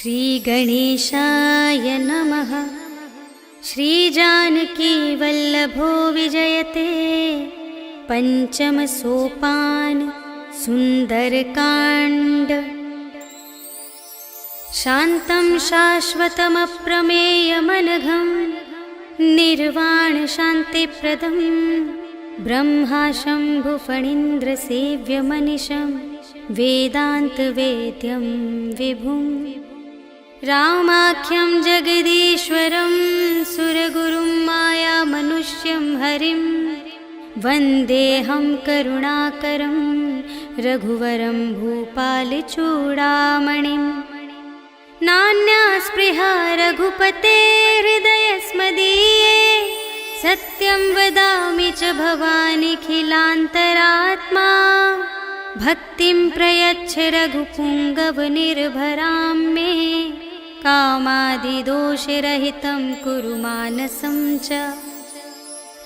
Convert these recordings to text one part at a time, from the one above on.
श्रीगणेशाय नमः। श्रीजानकी वल्लभो विजयते पंचम सोपान सुंदरकांड। शान्तं शाश्वतमप्रमेयमनघं निर्वाण शान्तिप्रदं ब्रह्मा शम्भुफणीन्द्रसेव्यमनिशं वेदान्तवेद्यं विभुं। रामाख्यं जगदीश्वरं सुरगुरुं मायामनुष्यं हरिं वन्देऽहं करुणाकरं रघुवरं भूपालचूडामणिं। नान्या स्पृहा रघुपते हृदयस्मदीये सत्यं वदामि च भवानिखिलान्तरात्मा। भक्तिं प्रयच्छ रघुपुङ्गवनिर्भरां मे कामादिदोषरहितं कुरु मानसं च।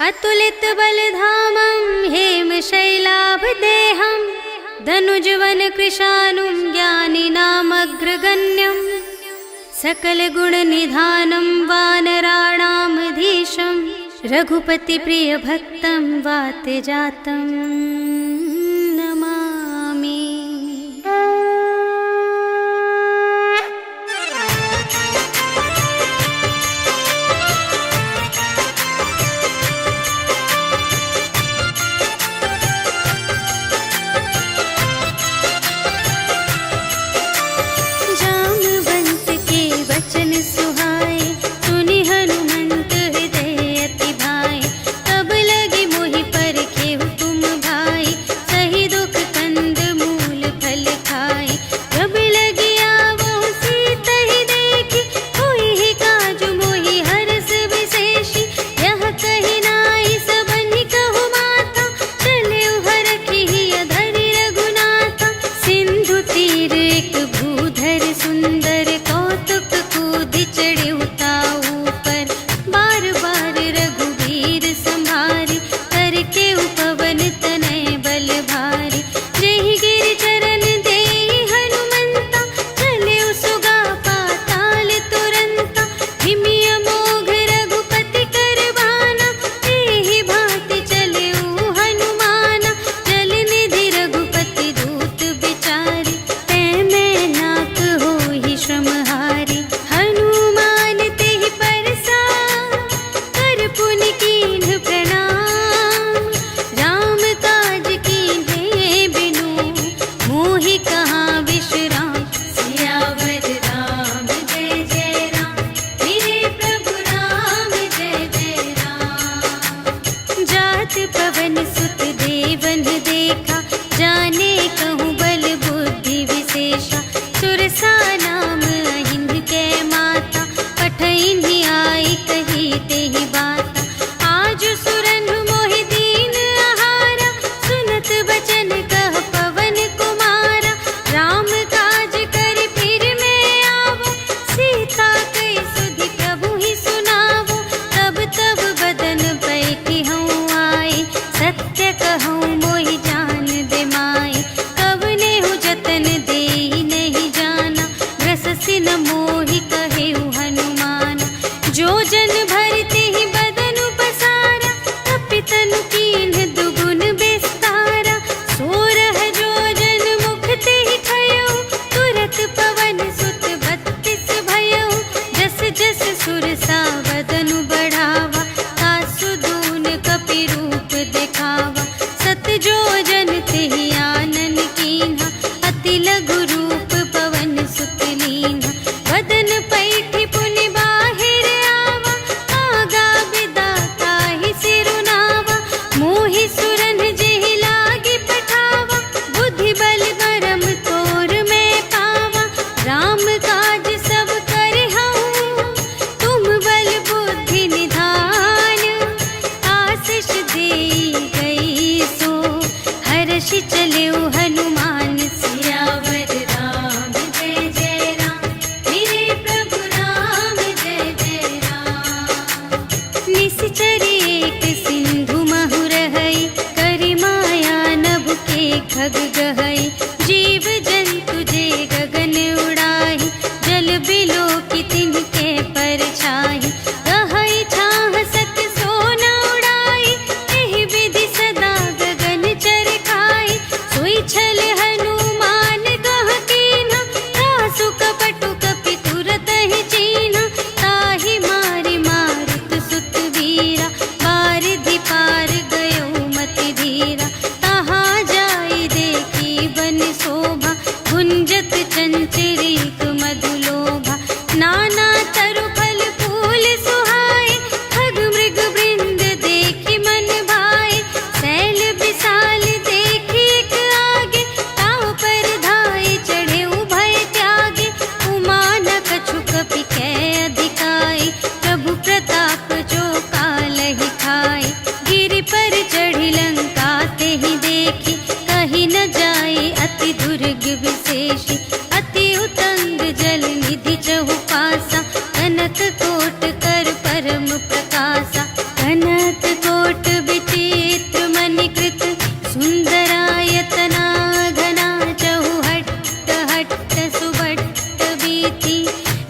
अतुलितबलधामं हेमशैलाभदेहं धनुजवनकृशानुं ज्ञानिनामग्रगण्यं सकलगुणनिधानं वानराणामधीशं रघुपतिप्रियभक्तं वातजातं नमामि। जामवंत के वचन सुहाए सुनि हनुमंत हृदय अति भाए। तब लगी मोहि परखेहु तुम भाई सही दुख कंद मूल फल खाए। जब लगी आवो सीतहि देखी होई ही काजु मोहि हरष विशेषी। यह कही नाई सबनि कहु माता चले हरखी अधरि रघुनाथा। सिंधु तीर एक भूधर सुंदर कौतुक कूदि चढ़े ताऊ पर। बार बार रघुवीर संभारी करके उपवन तनय बल भारी। जेहि गिर चरण देहि हनुमंता चले सुगा पाताल तुरंता। हिमि अमोघ रघुपति कर बाना एहि भांति चले हनुमाना। जल निधि रघुपति दूत बिचारी तै मैं नाथ होहि श्रमहारी। हनुमान तेहि परसा कर पुनि कीन्ह प्रणाम। राम काज कीन्हे बिनु मोहि कहाँ विश्राम। सियावर राम जय जय राम मेरे प्रभु राम जय जय राम। जात पवन सुत देवन देखा जाने कहूँ बल बुद्धि विशेषा। सुरसा नाम अहिंद के माता पठइन्हि आई कही तेहि बाता। आज सुरन मोहि दीन आहारा सुनत बचन कह पवन कुमारा। राम काज कर फिर मैं आवो सीता कई सुधि प्रभु ही सुनावो। तब तब बदन बैठी हूँ आई सत्य कहूँ मोहि जान दे माई। कवने हूँ जतन देहि नहीं जाना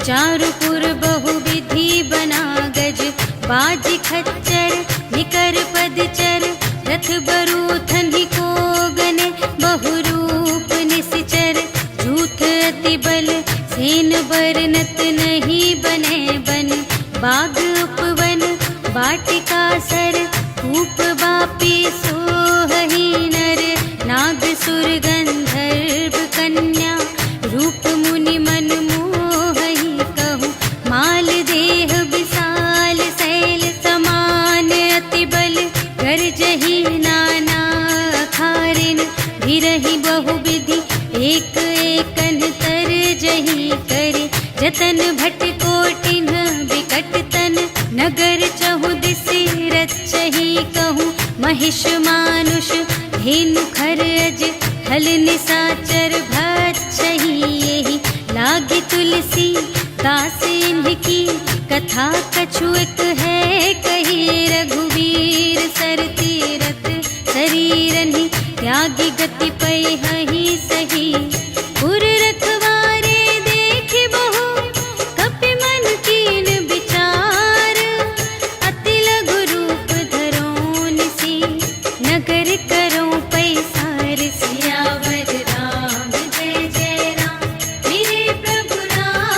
चारुपुर बहुविधि बना गज, बाजी खच्चर निकर पदचर, रथ बरूथन ही को गने, बहुरूप निश्चर, झूठ अति बल सेन बरनत नहीं बने बन, बाग उपवन वाटिका सर, कूप बापी सोहही नर, नाग सुर गंधर्व कन्या, रूप मुनि मन मोहही कहूँ, माल देह विशाल शैल समान, अति बल गर्जही नाना खारिन, भिरहि बहुविधि एक एकन तर जही करे, जतन भट कोटिन विकट तन, नगर चहु दिसि रचही कहूँ, महिष मानुष धेनु खर अज, हल निसाचर भक्षही यही, लागे तुलसी दास इनकी, कथा कछुएक है कही, रघुवीर सर तीरथ शरीरनि, त्यागी गति पै हहि सही, पुर रखवारे देख बहु, कपि मन कीन विचार, अति लघु रूप धरो निसी, नगर करो पैसार, सियावर राम जय जय राम, मेरे प्रभु राम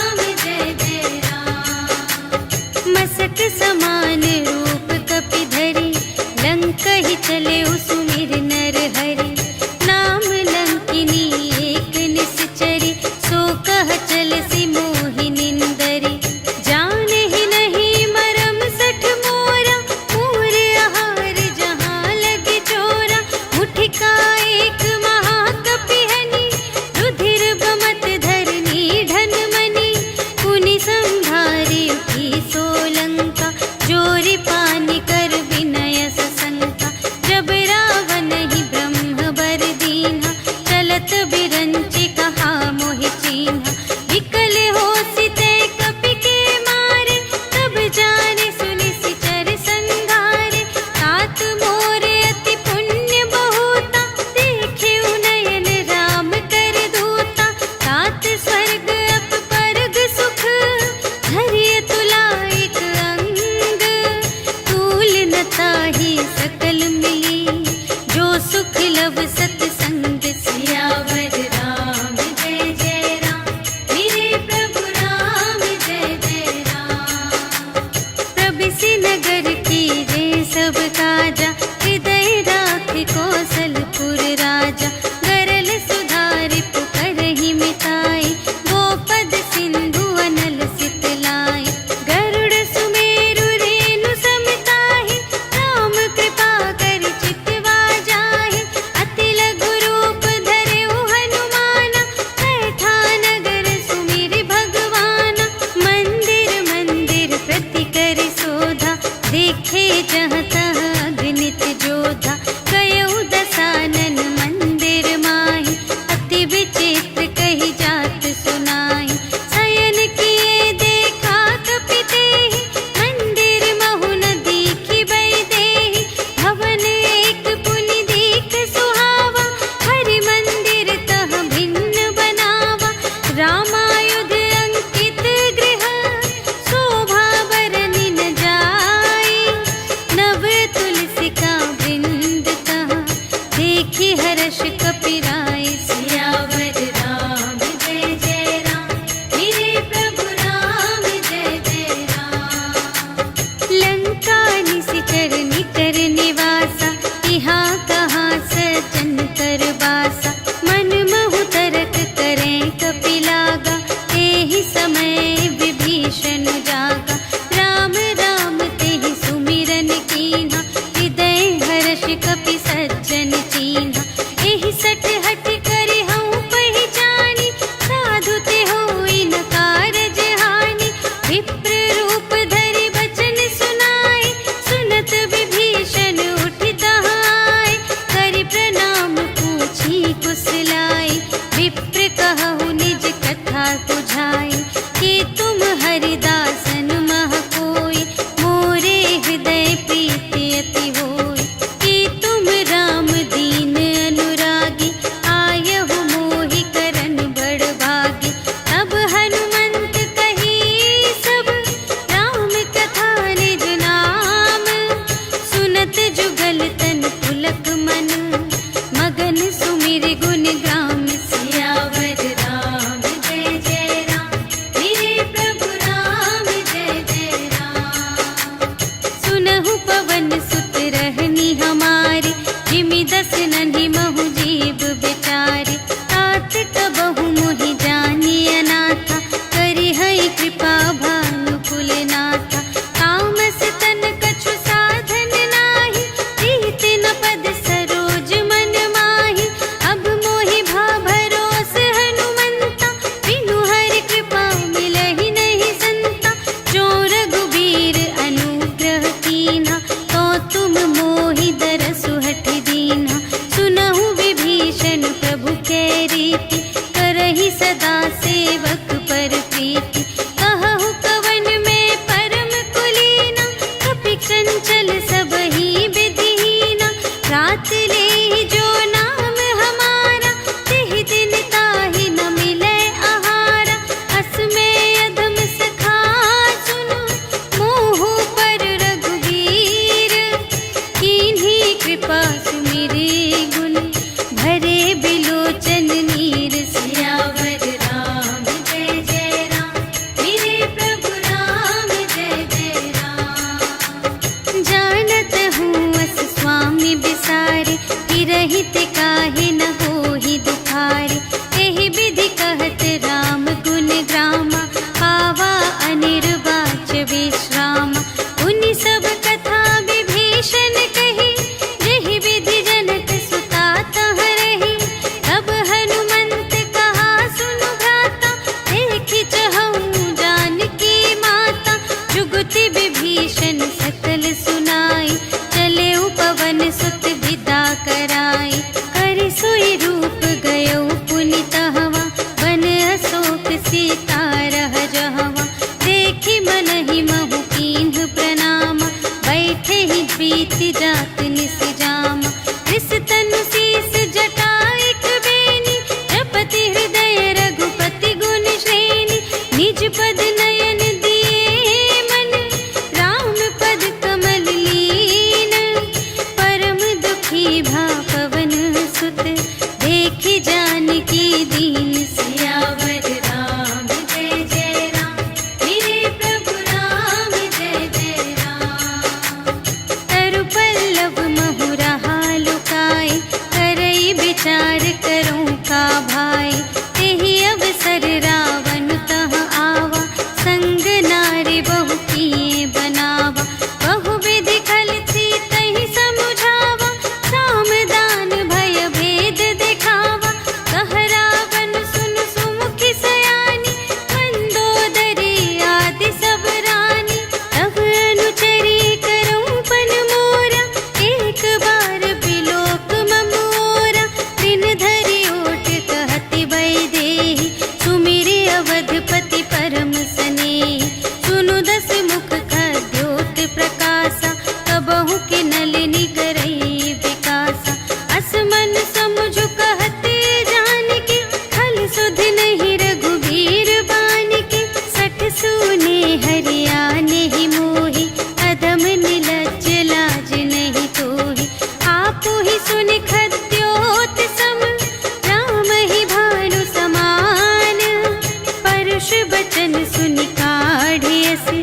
परुष बचन सुनि काढ़ी असी,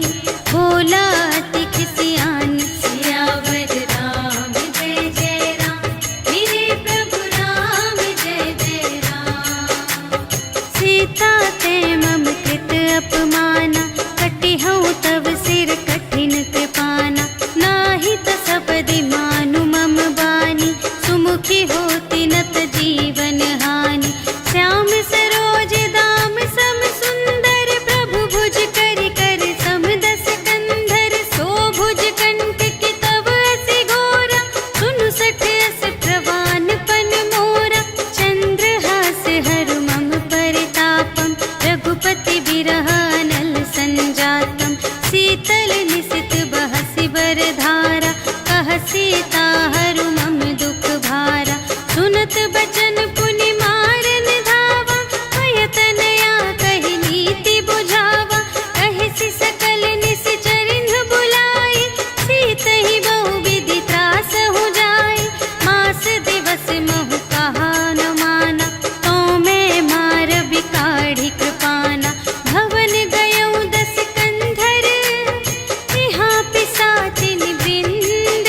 बोला अति खिसियान। सियावर राम जय जय राम, मेरे प्रभु राम जय जय राम। सीता ते मम कृत अपमाना, कटिहउँ तव सिर कठिन कृपाना। नाही त सपदि मानु मम बानी, सुमुखी होती नत जीवन हानि। श्याम सरोज दाम सम सुंदर, प्रभु भुज कर कर सम दस कंधर। सो भुज कंटक तव असि घोरा, सुनु सठ अस प्रवान पन मोरा। चंद्रहास हरु मम परितापम, रघुपति बिरह अनल संजातम। शीतल निसित बहसि बरधारा, कह सीता हरु मम दुख भारा। सुनत बचन पुनि मारन धावा, भयतनया कहि नीति बुझावा। कहिसि सकल निश्चरिन्ह बुलाई, सीतहि बहुविधि त्रासहु जाई। मास दिवस महु कहा न माना, तो मैं मारबि काढ़ी कृपाना। भवन गयउँ दस कंधर, यहाँ पिशाचिन वृंद।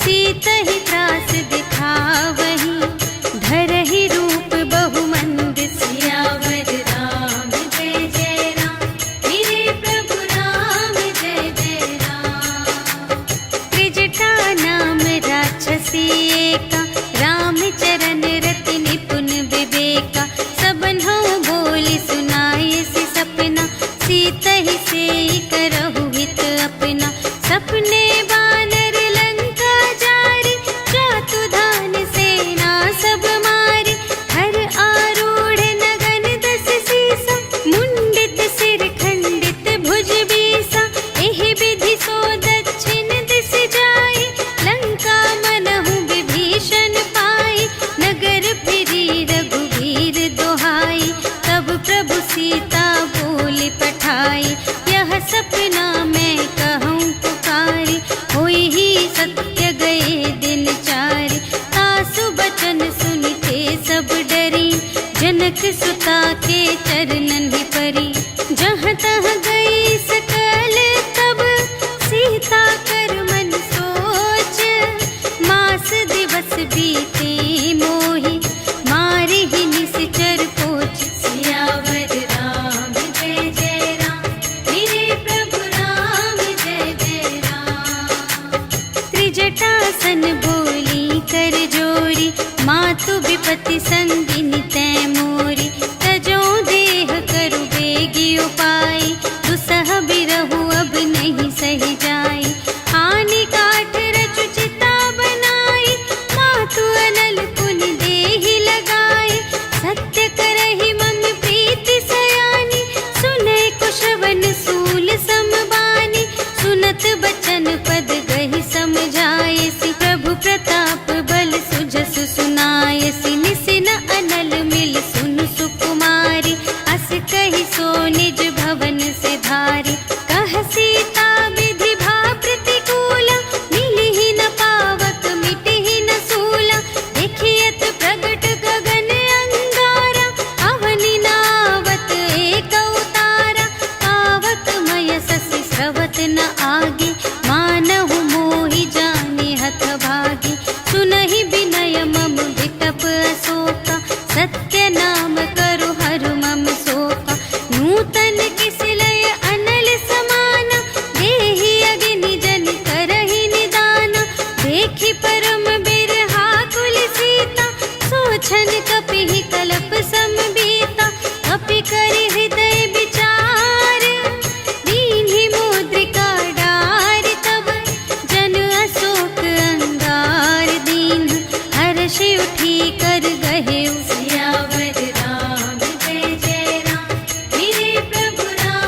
सीतहि त्रास दिखावही, धरहि रूप बहुमंद। सियावर राम जय जय राम, मेरे प्रभु राम जय जय राम। त्रिजटा नाम राक्षसी एका, राम चरण रति निपुण विवेका। सबन्हु बोली सुनाए सि सपना, सीतहि सेई करहु हित अपना। सपने बानर लंका जारी, जातु धान सेना सब मारी। हर आरूढ़ नगन दस सीसा, मुंडित सिर खंडित भुज बीसा। एहि विधि सो दक्षिण दिस जाई, लंका मनहु विभीषण पाई। नगर फिरी रघुवीर दोहाई, तब प्रभु सीता बोली पठाई। यह सपना मैं कहूँ पुकारी, होई ही सत्य गए दिन चारि। तासु बचन सुनिते सब डरी, जनक सुता के चरणन ही परी। जहाँ तहाँ गई सकल तब, सीता कर मन सोच। मास दिवस बीते मोहि, मारि ही निश्चर पोच। सियावर राम जय जय राम, मेरे प्रभु राम जय जय राम। त्रिजटासन बोली कर जोरी, मातु विपति संगिनी तै मोरी। तजो देह करु बेगी उपाई, दुसह बिरहु अब नहीं सही जाई। आनी काठ रचु चिता बनाई, मातु अनल पुनि देहि लगाई। सत्य करहि मम प्रीति सयानी, सुनै कुशवन सूल समबानी। सुनत बचन पद गहि समझायसि, प्रभु प्रताप बल सुजसु सुनायसि। निसिन अनल मिल सुनु सुकुमारी, अस कहि सो निज भवन से धारी। कह सीता विधि भा प्रतिकूला, मिलिहि न पावक मिटिहि न सूला। देखियत प्रगट गगन अंगारा, अवनि नावत एक अवतारा। पावक मय ससि स्रवत न आगे, मानहु मोहि जानि हथ भागी। सुनहि विनय मम विटप अशोका, सत्य नाम करु हरु मम शोका। नूतन किसिलय अनल समाना, देहि अग्नि जन करहि निदाना। देखि परम बिरहा कुल सीता, सोछन कपिहि कलप समबीता। कपि करि हृदय विचार, दीन्हि मुद्रिका डारि। तब जन अशोक अंगार दीन, हर्षि उठी कर गहेउ। सियावर राम जय जय राम, मेरे प्रभु राम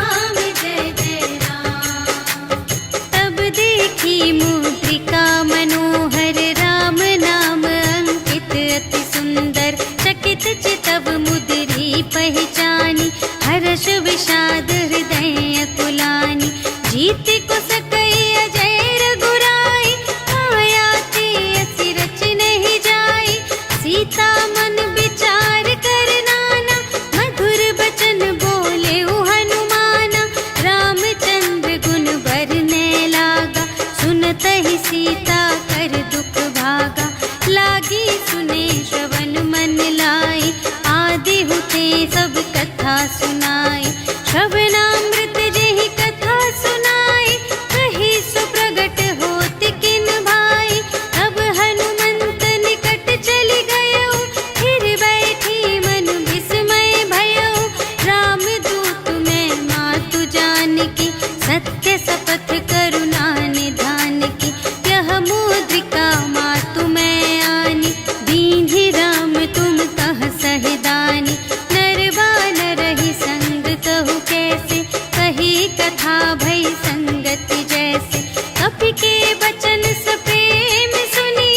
श्रवणामृत जेहि कथा सुनाई, कही सो प्रगट होत किन भाई। अब हनुमंत निकट चली गयो, फिर बैठी मन विस्मय भयो। राम दूत मैं मातु जानकी, सत्य शपथ करुणा निधान की। यह मुद्रिका मातु मैं आनी, दीन्हि राम तुम कह सहिदानी। नर बानर ही संग कहु कैसे, कही कथा भई संगति जैसे। कपि के बचन सप्रेम सुनी,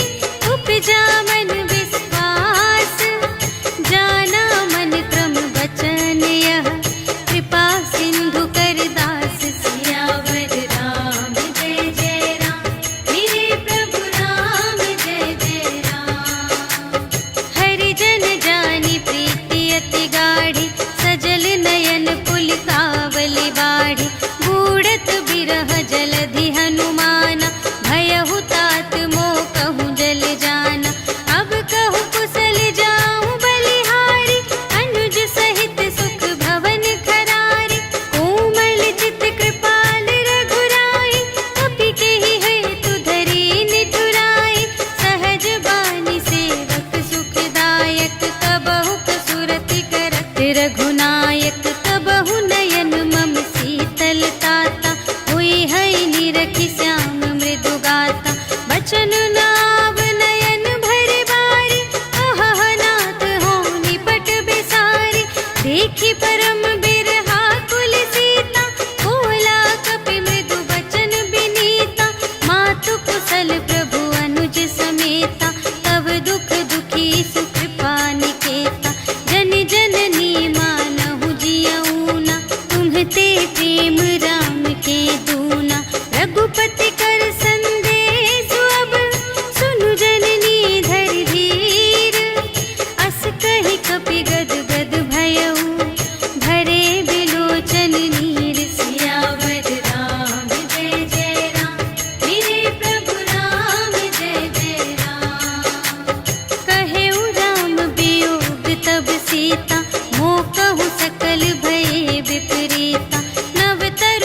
उपजा मन विश्वास। जाना मन क्रम बचन यह, कृपा सिंधु कर दास। सियावर राम जय जय राम, मेरे प्रभु राम जय जय राम। हरि जन जानी प्रीति अति गाढ़ी, सजल नयन पुलिकावली बाढ़ी। बूढ़त बिरह जलधि हनुमाना, भयहु तात मोह कहूँ जल जाना। अब कहूँ कुशल जाऊँ बलिहारी, अनुज सहित सुख भवन खरारी। कोमल चित कृपाल रघुराई, कपि केहि हेतु धरि निठुराई। सहज बानी सेवक सुखदायक, कबहु कसुरति करत रघुनायक। कबहु नयन मम शीतल ताता, हुई है निरखि श्याम मृदु गाता। बचन नाव नयन भरि बारी, अहह नाथ हों निपट बिसारी। देखी परम बिरहा कुल सीता, बोला कपि मृदु बचन बिनीता। मातु कुशल प्रभु अनुज समेता, तब दुख दुखी सुकृपा निकेता। जन जननी मानहु जियऊना, तुम्हते प्रेम राम के दूना। रघुपति कर संदेश अब, सुनु जननी धरि धीर। अस कहि कपि गद गद भयऊ, भरे बिलोचन नीर। सियावर राम जय जय राम, मेरे प्रभु राम जय जय राम। कहेउ राम वियोग तब सीता, मोह कहूँ सकल भये विपरीता। नव तर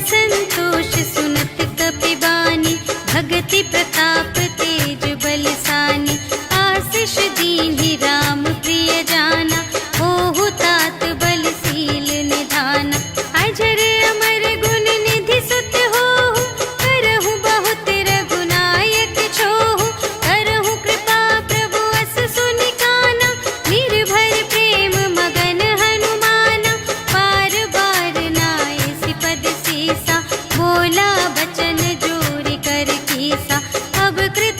संतोष सुनत कपिबानी, भगति प्रताप तेज बलसानी। आशीष दीन्हि राम प्रिय जाना, ओहु तात बलशील निधाना। अजर अमर गुण निधि सुत होहु, करहु बहुत रघुनायक छोहु। करहु कृपा प्रभु अस सुनि काना, निर्भय प्रेम मगन हनुमाना। बार बार नाय सिपद सीसा, बोला बचन जोरि कर कीसा। अब कृत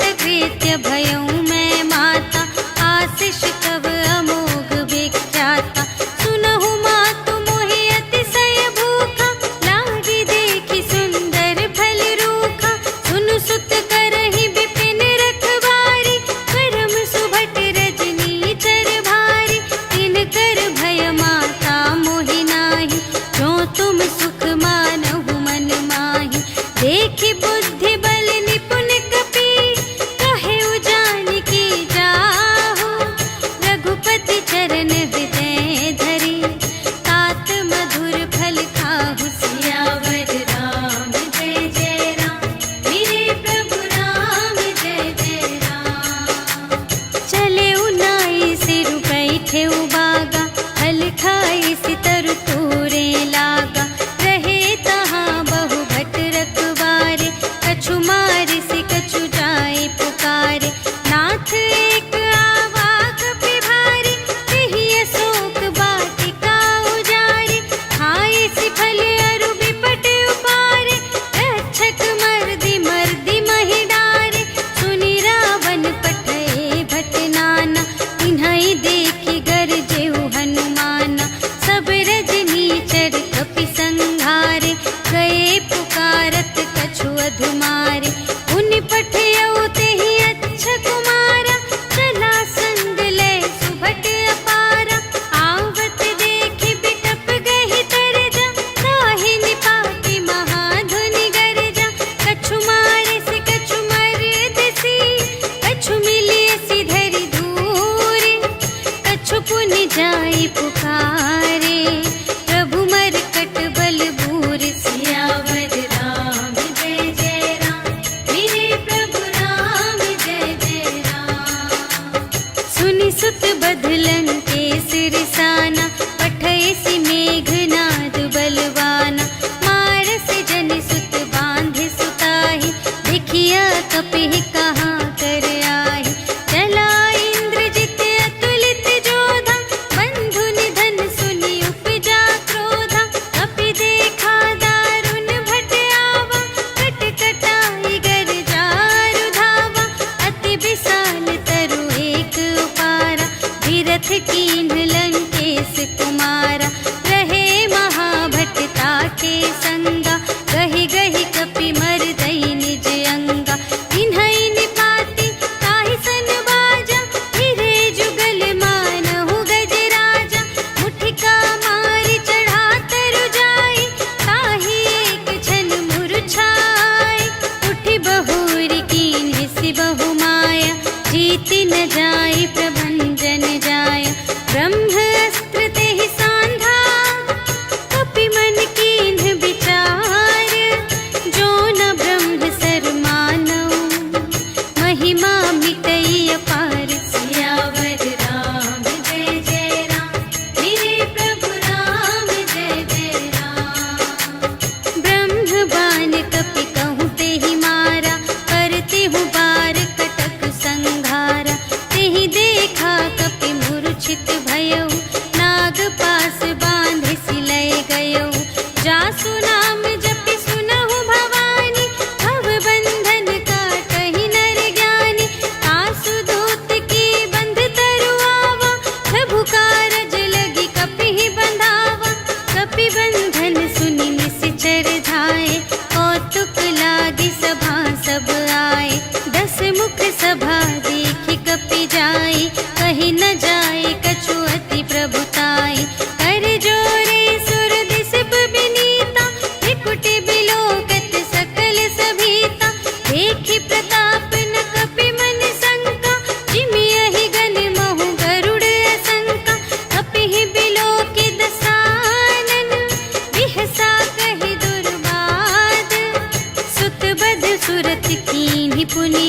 मोहि पुनि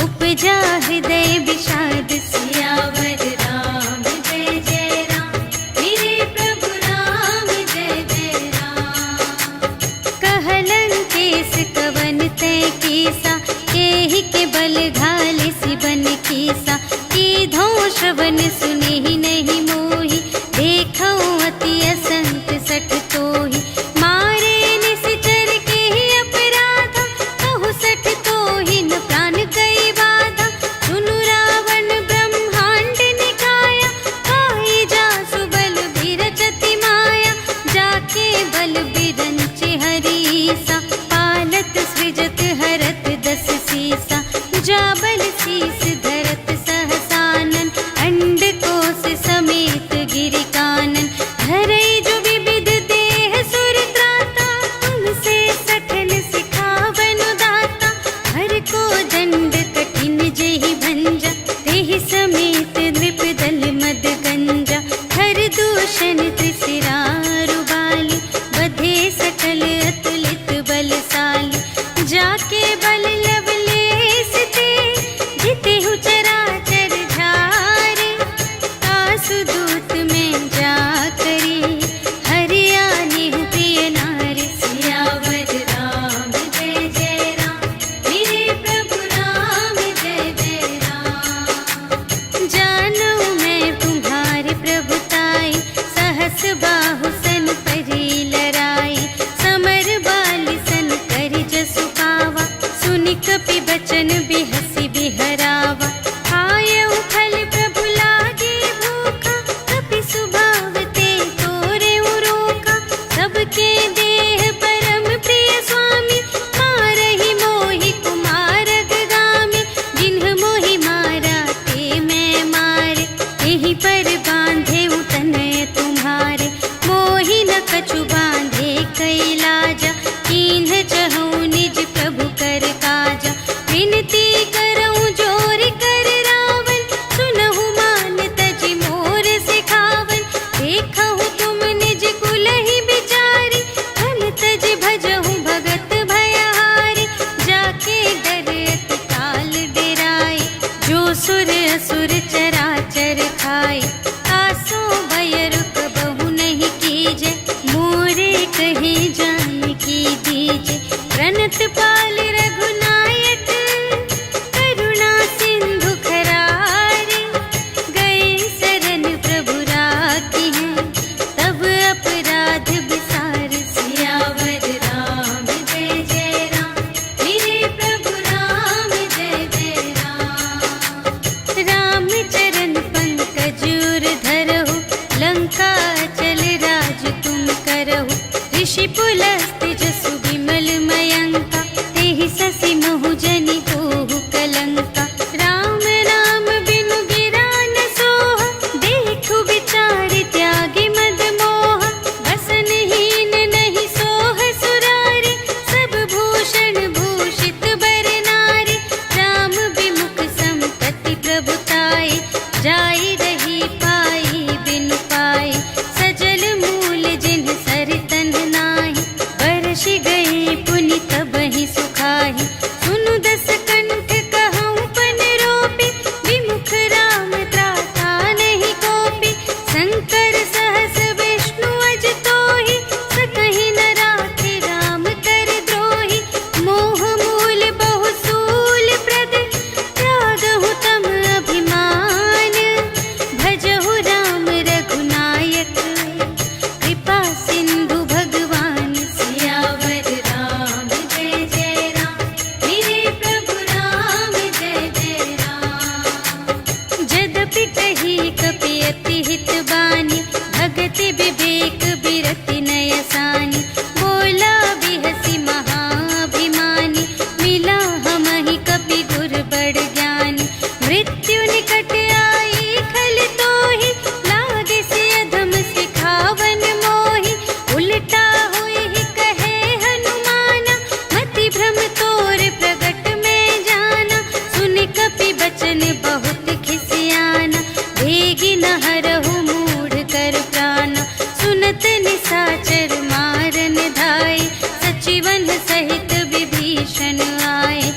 उपजा हृदय विषाद। सियावर राम जय जय राम, मेरे प्रभु राम जय जय राम। कहलन केस कवन तय कीसा, केहि के बल घाल सिबन कीसा। कीधो श्रवण सुने ही नहीं मोहि, देखो अति असंत सठ तोहि। मारे निश्चर के ही अपराधा, कहु सठ तोहि न प्राण कई बाधा। सुनु रावण ब्रह्मांड निकाया, खाई जासु बल बिरचति माया। जाके बल बिरंचे हरीसा, पालत सृजत हरत दस सीसा। जा बल शीस धरत सहसानन, अंड कोश समेत गिरि कानन। धरई जो विविध देह सुर त्राता, तुमसे सठन सिखावन दाता। हर को दंड कठिन जेहि भंजा, तेहि समेत नृप दल मद गंजा। हर दूषण त्रिशिरारु बाली, बधे सकल अतुलित बलशाली। जाके बल लवलेश ते, जितेहु चराचर झारे। आसु दूत में जा करी, हरियाणि प्रिय नारी। सियावर राम जय जय राम, मेरे प्रभु राम जय जय राम। जानो मैं तुम्हारे प्रभुताई, सहस बाहु सन परी लराई। समर बाली सन करि जसु पावा, सुनि कपि बचन बिहसि बिहरावा। आयउ फल प्रभु लागे भूखा, कपि सुभाव ते तोरेउ रोका। सबके देह परम प्रिय स्वामी, मारहि मोहि कुमारग गामी। जिन्ह मोहि मारा ते मैं मारे, एहि पर बांधे तनय तुम्हारे। मोहि न कछु बांधे कैलाजा, कीन्ह चहु निज प्रभु कर काजा। विनती करऊं जोर कर रावण, सुनहु मान तजि मोर सिखावन। देखहु तुम निज कुलहि बिचारी, धन तजि भजहु भगत भयहारी। जाके डर अति काल डेराए, जो सुर असुर चराचर खाए। आसो भय रुक बहु नहीं कीजे, मोरे कहे जान की दीजे। प्रणत पाल रघुनायक, करुणा सिंधु खरारे। गए शरण प्रभु राखी हैं, तब अपराध विसार। सियावर राम जय जय राम, मेरे प्रभु राम जय जय राम। राम चरण पंकज उर धरहु, लंका चल राज तुम करहु। ऋषि पुलस्त जसु विमल मयंका, तेहि ससि महु जनि होहु कलंका। राम नाम बिनु गिरा न सोहा, देखु विचार त्यागी मद मोहा। बसनहीन नहीं सोह सुरारी, सब भूषण भूषित बर नारी। राम विमुख संपत्ति प्रभुताई, जाई रही पाई बिनु पाई। सजल मूल जिन्ह सरितन नाही, बरषि गई पुनि तबहि सुखाहि। सुनु दस कंठ कहऊँ पन रोपी, विमुख राम त्राता नहीं कोपी। शंकर सहस विष्णु अज तोहि, सकहि न राखि राम कर द्रोहि। मोह मूल बहु सूल प्रद, त्यागहु तम अभिमान। भजहु राम रघुनायक, कृपा सिंधु भगवान। सियावर राम जय जय राम, मेरे प्रभु राम जय जय राम। जदपि कही कपि अति हित बानी, भगति विवेक बिरति नय सानी। बोला बिहसि महाभिमानी, मिला हमहि कपि गुर बड़ ज्ञानी। मृत्यु निकट आई खल तोहि, लागे से अधम सिखावन मोहि। उल्टा होहि कहे हनुमाना, मति भ्रम तोर प्रगट में जाना। सुनि कपि बचन बहुत खिसियाना, भेगी न हरहु मूढ़ कर प्राणा। सुनत निसाचर मारन धाय, सचिवन सहित विभीषण आए।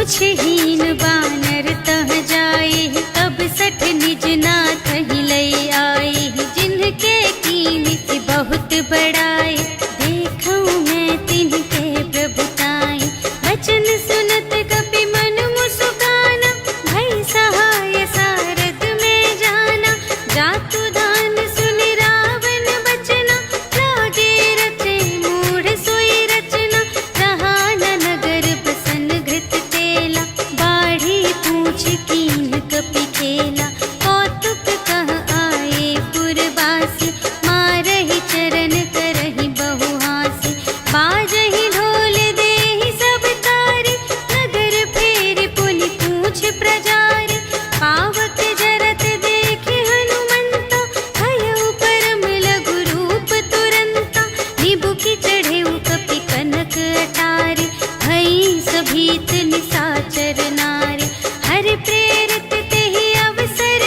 पूछहीन बानर तह जाए, तब सठ निज नाथ ही लई आए। जिनके कीन से बहुत बड़ाए, देखूं मैं तिनके प्रभुताई। वचन सुनत कपि मन मुस्काना, भई सहाय सारथ में जाना। जातु दान सुनि रावण बचना, लागे रचे मूढ़ सोई रचना। रहा न नगर बसन घृत तेला, बाढ़ी पूछ कीन कपि खेला। कौतुक कह आए पुरवासी, मारहि चरण करहि बहुहासी। बाजहि ढोल देहि सब तारी, नगर फेरि पुनि पूछ प्रजारी। पावक जरत देखि हनुमंता, भयउ परम लघु रूप तुरंता। निबुकि चढ़ेउ कपि कनक अटारी, भई सभीत निसाचर नारी। हरि प्रेरित तेहि अवसर,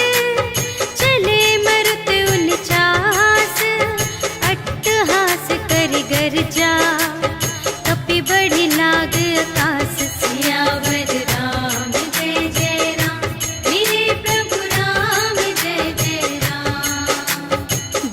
चले मरुत उनचास। अट्टहास करि गर्जा, कपि बढ़ि लाग आकाश। सियावर राम जय जय राम, मेरे प्रभु राम जय जय राम।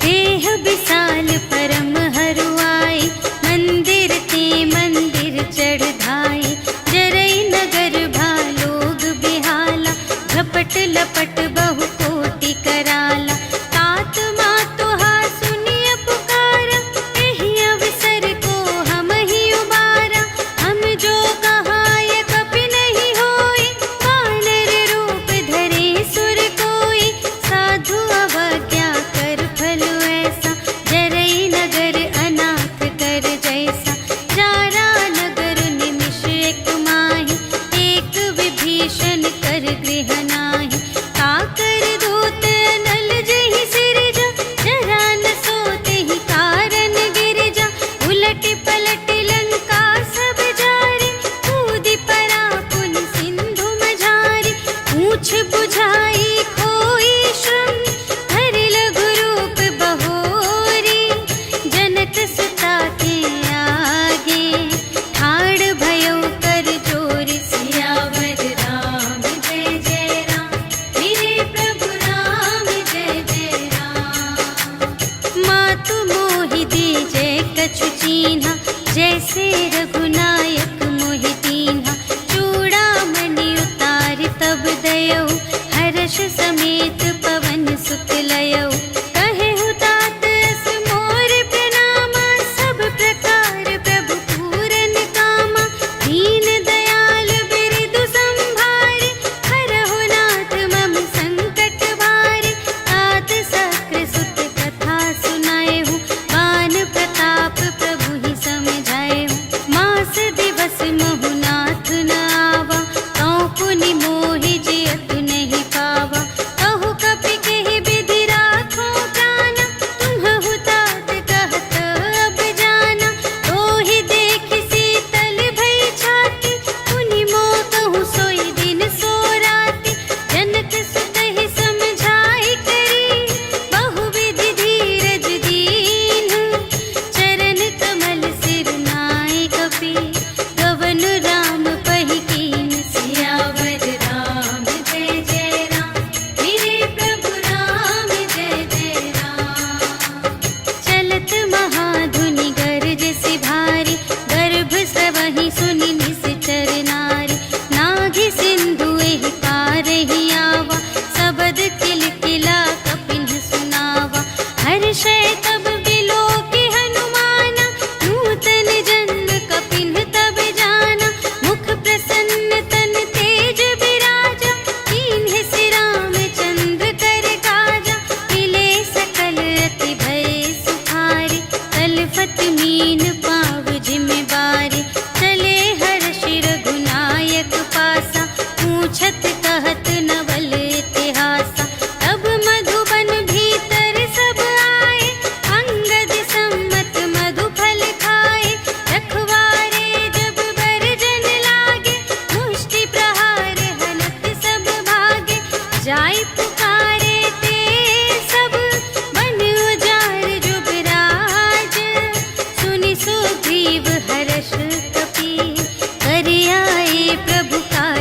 देह विशाल परम हरुआई, मंदिर ते मंदिर चढ़ धाई। जरई नगर भालोग बिहाला, झपट लपट बहु कोटि कराला। तात मातु हा सुनिय पुकारा, एहि अवसर को हम ही उबारा। हम जो कहाय कपि नहीं होई, वानर रूप धरे सुर कोई। साधु अवज्ञा कर फल ऐसा, जरई नगर अनाथ कर जैसा। जारा नगर निमिष एक माहि, एक विभीषण कर गृह नाही। काकर दूत नल जहि सिरजा, जरा न सोतेहि कारण गिरजा। उलटि पलटि लंका सब जारी, कूदि परा पुनि सिंधु मझारी। पूछ बुझाई खोई श्रम, धरि लघु रूप बहोरी। जनक सुता के आगे, ठाड़ भयउ कर जोर। सियावर राम जय जय राम, मेरे प्रभु राम जय जय राम। मातु मोहि दीजे कछु चीन्हा, जैसे रघुनायक मोहि दीन्हा। चूड़ामणि उतारि तब दयौ, हर्ष समेत पवन सुत लयौ। कहेहु तात अस मोर प्रणामा, सब प्रकार प्रभु पूरन कामा। दीन दयाल बिरदु संभारे, हरहु नाथ मम संकट भारे। तात सकृ सुत कथा सुनाएहु, बान प्रताप प्रभु ही समझाएहु। मास दिवस महु नाथ न आवा, तौ पुनि मोहि जियतु नहीं पावा। कहु कपि केहि विधि राखो प्राणा, तुम्हहु तात कहत अब जाना। तोहि देखि शीतल भई छाती, पुनि मोह कहूँ सोई दिन सो राति। जनक सुतहि समझाई करी, बहुविधि धीरज दीन्ह। चरण कमल सिर नाय कपि, गवन राम पहि कीन्ह। सियावर राम जय जय राम, मेरे प्रभु राम जय जय राम। चलत महाधुनि गरज सि भारी, गर्भ स्रवहि सुनि निश्चर नारी। नाघि सिंधु एहि पार ही आवा, सबद किलकिला कपिन्ह सुनावा। हर्षै तब बिलोकि हनुमाना, नूतन जन्म कपिन्ह तब जाना। मुख प्रसन्न तन तेज बिराजा, कीन्हे सि रामचंद्र कर काजा। मिले सकल अति भय सुखारी, तलफत मीन पाव जिमि बारी। चले हर्षि रघुनायक पासा, पूछत कहत नवल इतिहासा। तब मधुबन भीतर सब आए, अंगद सम्मत मधु फल खाए। रखवारे जब बरजन लागे, मुष्टि प्रहार हनत सब भागे। जाय पुकारे ते सब, बन उजार जुबराज। सुनि सुग्रीव हर्ष कपि, कर आए प्रभु काज।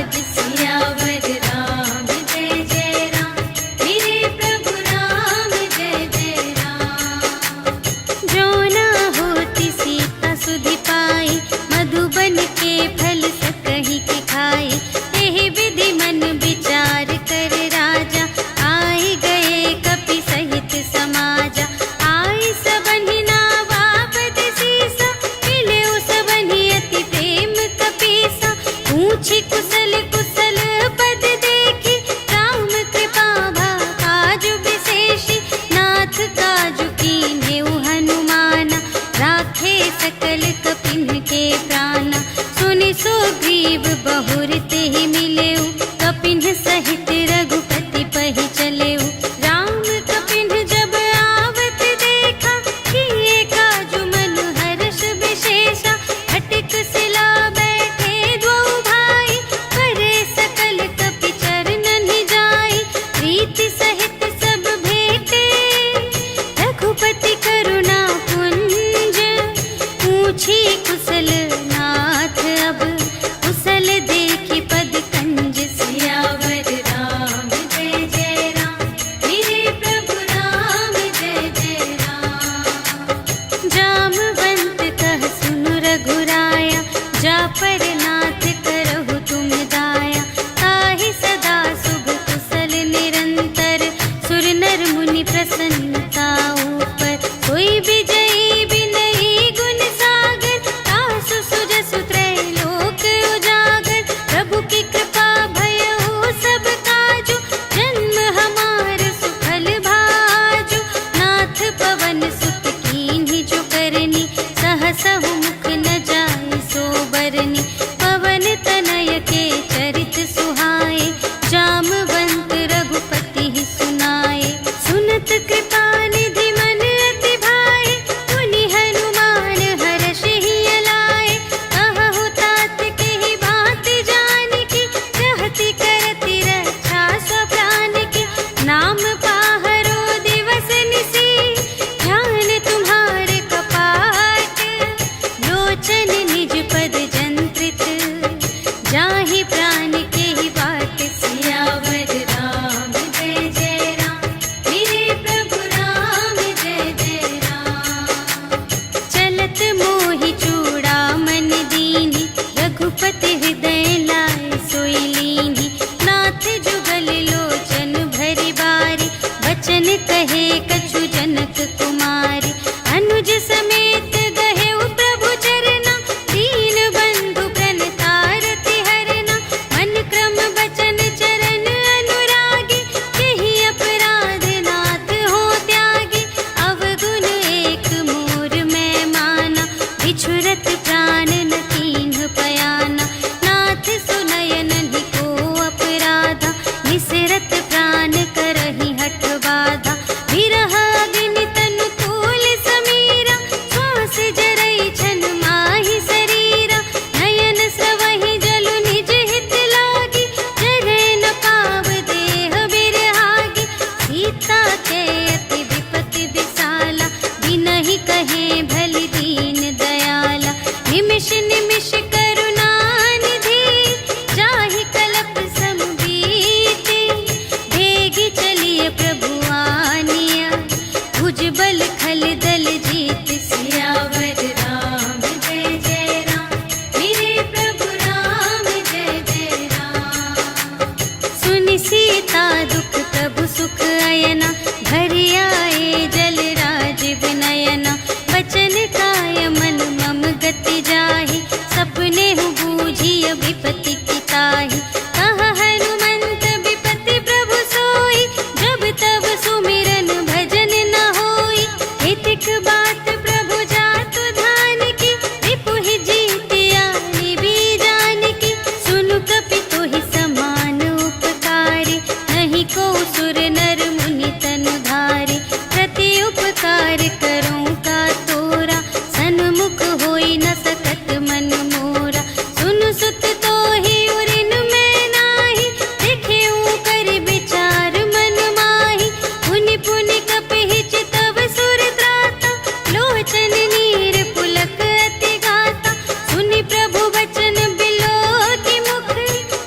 देता दुख प्रभु सुख अयना, भरि आए जल राज विनयना। बचन काय मन मम गति जाहि, सपने हूँ बूझिय विपत्ति की ताहि। कह हनुमंत विपत्ति प्रभु सोई, जब तब सुमिरन भजन न होई। हितिक बात प्रभु जातु धान की, रिपुहि जीत आनि बीजान की। सुनु कपि तोहि समान उपकारी, नहीं को सुर नर मुनि तनु धारे। प्रति उपकार करूं का तोरा, सन्मुख होई न सकत मन मोरा। सुनु सुत तोहि उरिन मैं नाही, देखेऊं कर विचार मन माही। पुनि पुनि कपि चितव सुर त्राता, लोचन नीर पुलक अति गाता। सुनि प्रभु वचन बिलोकि मुख,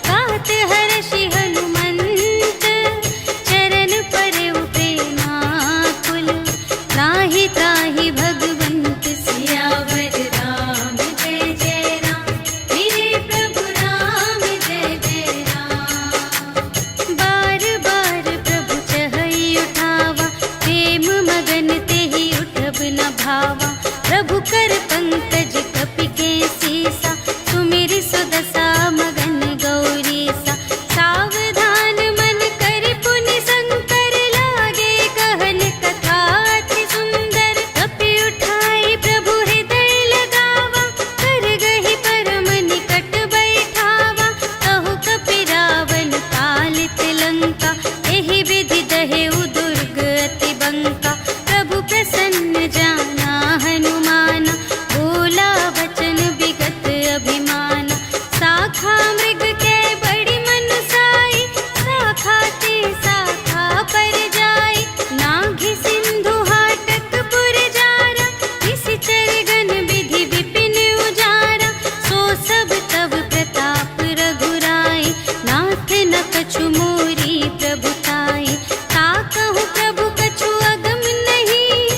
गात हर्षि हनुमंत। चरण परउ प्रेमाकुल, त्राहि त्राहि भगवंत। सियावर राम जय जय राम, मेरे प्रभु राम जय जय राम। बार बार प्रभु चहई उठावा, प्रेम मगन तेहि उठब न भावा। प्रभु कर पंकज कपि के सीसा, सुमिरि सुदशा मगन गौरीसा। सावधान मन कर पुनि शंकर, लागे कहन कथा अति सुंदर। कपि उठाई प्रभु हृदय लगावा, कर गहि परम निकट बैठावा। कहु कपि रावण कालित लंका, एहि विधि दहेउ दुर्ग अति बंका। प्रभु प्रसन्न जाना हनुमाना, बोला वचन विगत अभिमाना। शाखा मृग के बड़ी मनुसाई, शाखा ते शाखा पर जाई। नाघि सिंधु हाटक पुर जारा, निशिचर गण विधि विपिन उजारा। सो सब तब प्रताप रघुराई, नाथ न कछु मोरी प्रभुताई। ताकहु प्रभु कछु अगम नहीं,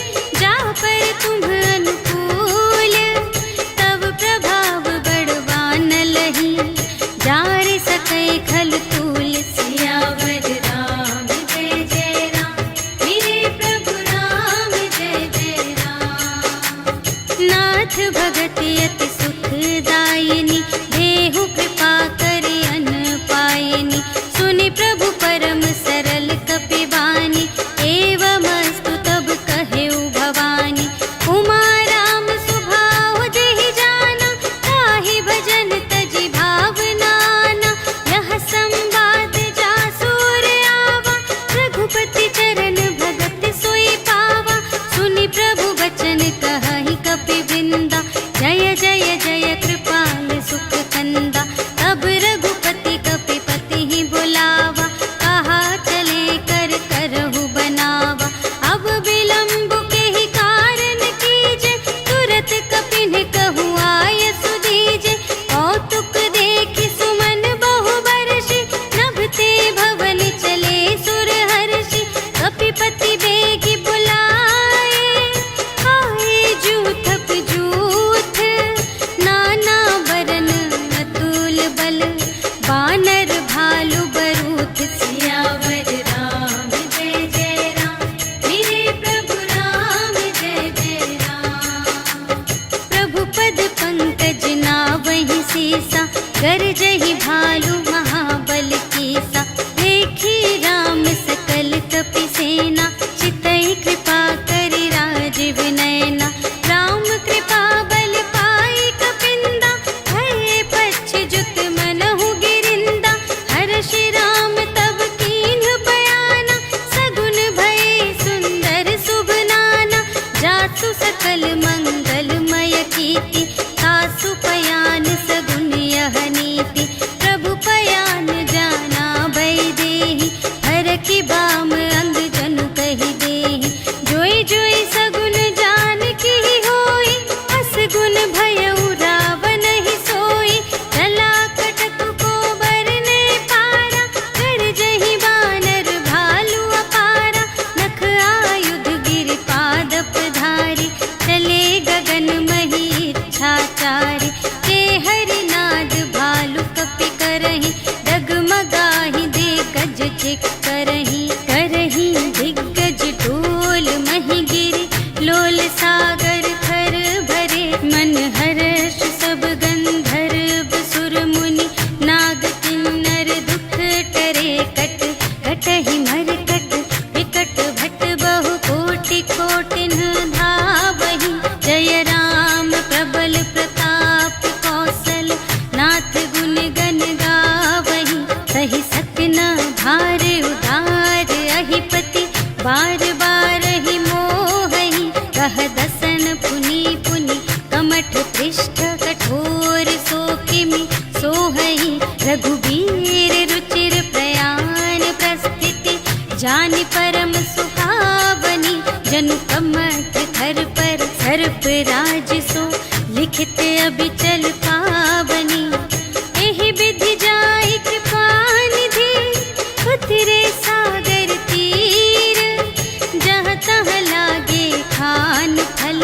जा पर तुम अनुकूल। तब प्रभाव बड़वान लही, जार सकै खल तूल। सियावर राम जय जय राम, मेरे प्रभु राम जय जय राम। नाथ भगत अति सुखदायिनी, देहु कृपा करि अन पायिनी। सुनि प्रभु परम सरल कपि बानी, एवमस्तु तब कहेउ भवानी। उमा राम सुभाव जेहि जाना, ताहि भजन तजि भावनाना। यह संवाद दुख टरे कट कटहि मरकट विकट भट बहु कोटि कोटिन धावहि जय राम प्रबल प्रताप कौशल नाथ गुण गण गावहि सहि सकना भार उधार अहिपति बार बार ही मोहहि कह दसन पुनि पुनि कमठ पृष्ठ कठोर सो किमि सोहहि रघुबीर रुचिर प्रयाण प्रस्थिति जानि परम सुहावनी जनु कमठ धर पर सर्प राज सो लिखित अबिचल पावनी एहि विधि जाहि कृपा निधि उतरे सागर तीर जहाँ तहाँ लागे खान फल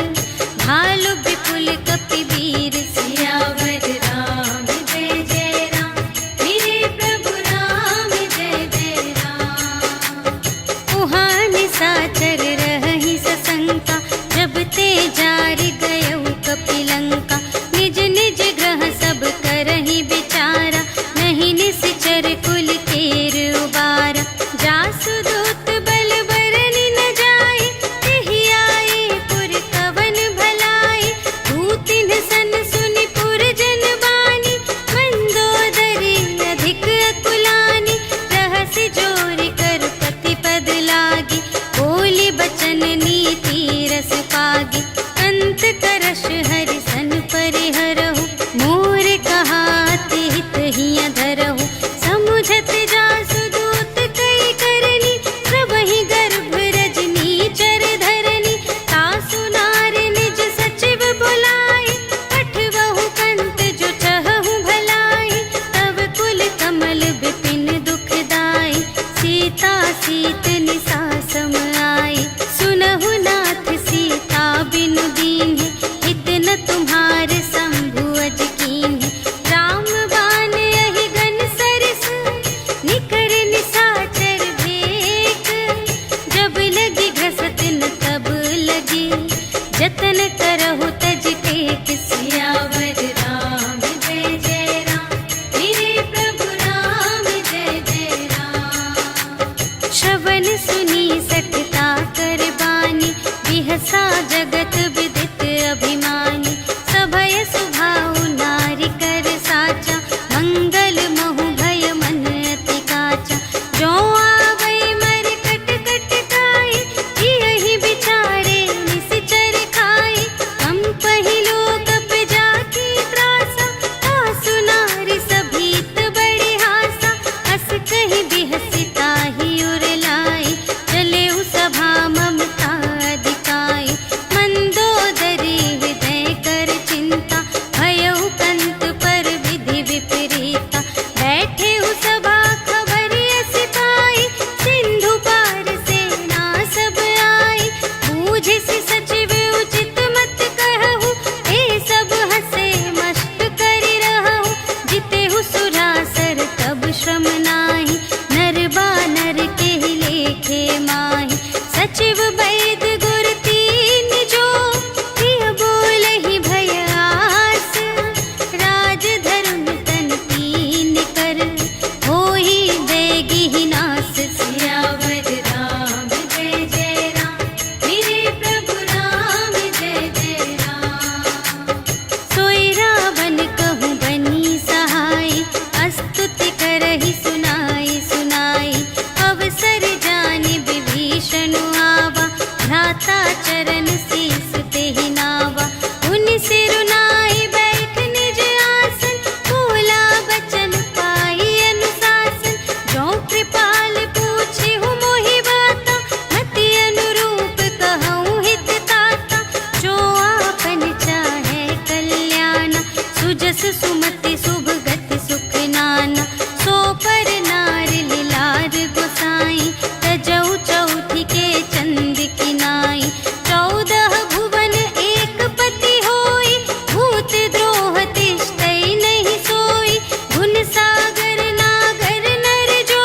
भालु विपुल कपिवीर सियावर राम जय जय राम मेरे प्रभु राम जय जय राम उहाँ निशाचर रहहि सशंका जब ते जारि गयउ कपिलंका निज निज ग्रह सब करहि विचारा नहीं निश्चर कुल केर उबारा जासु दूत बल बरनि न जाए तेहि आए पुर कवन भलाए दूतिन सन सुनि पुर जन बानी मंदोदरी अधिक अकुलानी रहसि जोरि कर पति पद लागी बोली बचन नीति रस पागी अंत करश हरि सन परिहरहु मोर कहाति हित हिया धरहु समुझत जासु दूत कई करनी प्रभहि गर्भ रजनी चर धरनी तासु नार निज सचिव बुलाए पठवहु कंत जो चहहु भलाई तब कुल कमल विपिन दुखदाई सीता सीत निसा सम आई सुनहु नाथ सीता बिनु दीन्हि हित न तुम्हार शंभु अज कीन्हि राम बाण यहि गन सरस निकर निशाचर भेक जब लगी घसत न तब लगी जतन करहु तज टेक सियावर राम जय जय राम मेरे प्रभु राम जय जय राम श्रवण सुनी सठता कर बानी बिहसा जगत विदित अभिमानी सभय सुभाउ नारी कर साचा मंगल महु भय मन अति काचा जो आवै मर कट कट काई यही बिचारे निश्चर खाई हम पहिलो कप जाकी त्रासा तासु नारी सभीत बड़ी हासा हस कहि बिहसिता ही उर लाई चले उ सभा ममता दिखाई मंदोदरी हृदय कर चिंता भयउ कंत पर विधि विपरीता बैठे उ सभा खबर अस पाई सिंधु पार सेना सब आई बूझिसि सचिव उचित मत कहु ए सब हसे मस्त करि रहु जितेहु सुरासर तब श्रम नाही नर बानर केहि लेखे माहि सचिव वैद गुर तीन जो प्रिय बोलहि भय आस राज धरुन तन तीन कर होहि देगी नास सियावर राम जय जय राम मेरे प्रभु राम जय जय राम सोई रावण कहूँ बनी सहाय स्तुति करहि सुनाई सुनाई अवसर जानि विभीषण आवा भ्राता चरण शीस तेहि नावा उनि सिरुनाई बैठ निज आसन बोला बचन पाई अनुशासन जो कृपाल पूछे हूँ मोहि बाता मति अनुरूप कहूँ हित ताता जो आपन चाहे कल्याण सुजस सुमति शुभ गति सुख नाना सो पर नार लिलार गोसाई तजऊ चौथी के चंद किनाई 14 भुवन एक पति होई भूत द्रोह तिष्ठै नहीं सोई गुण सागर नागर नर जो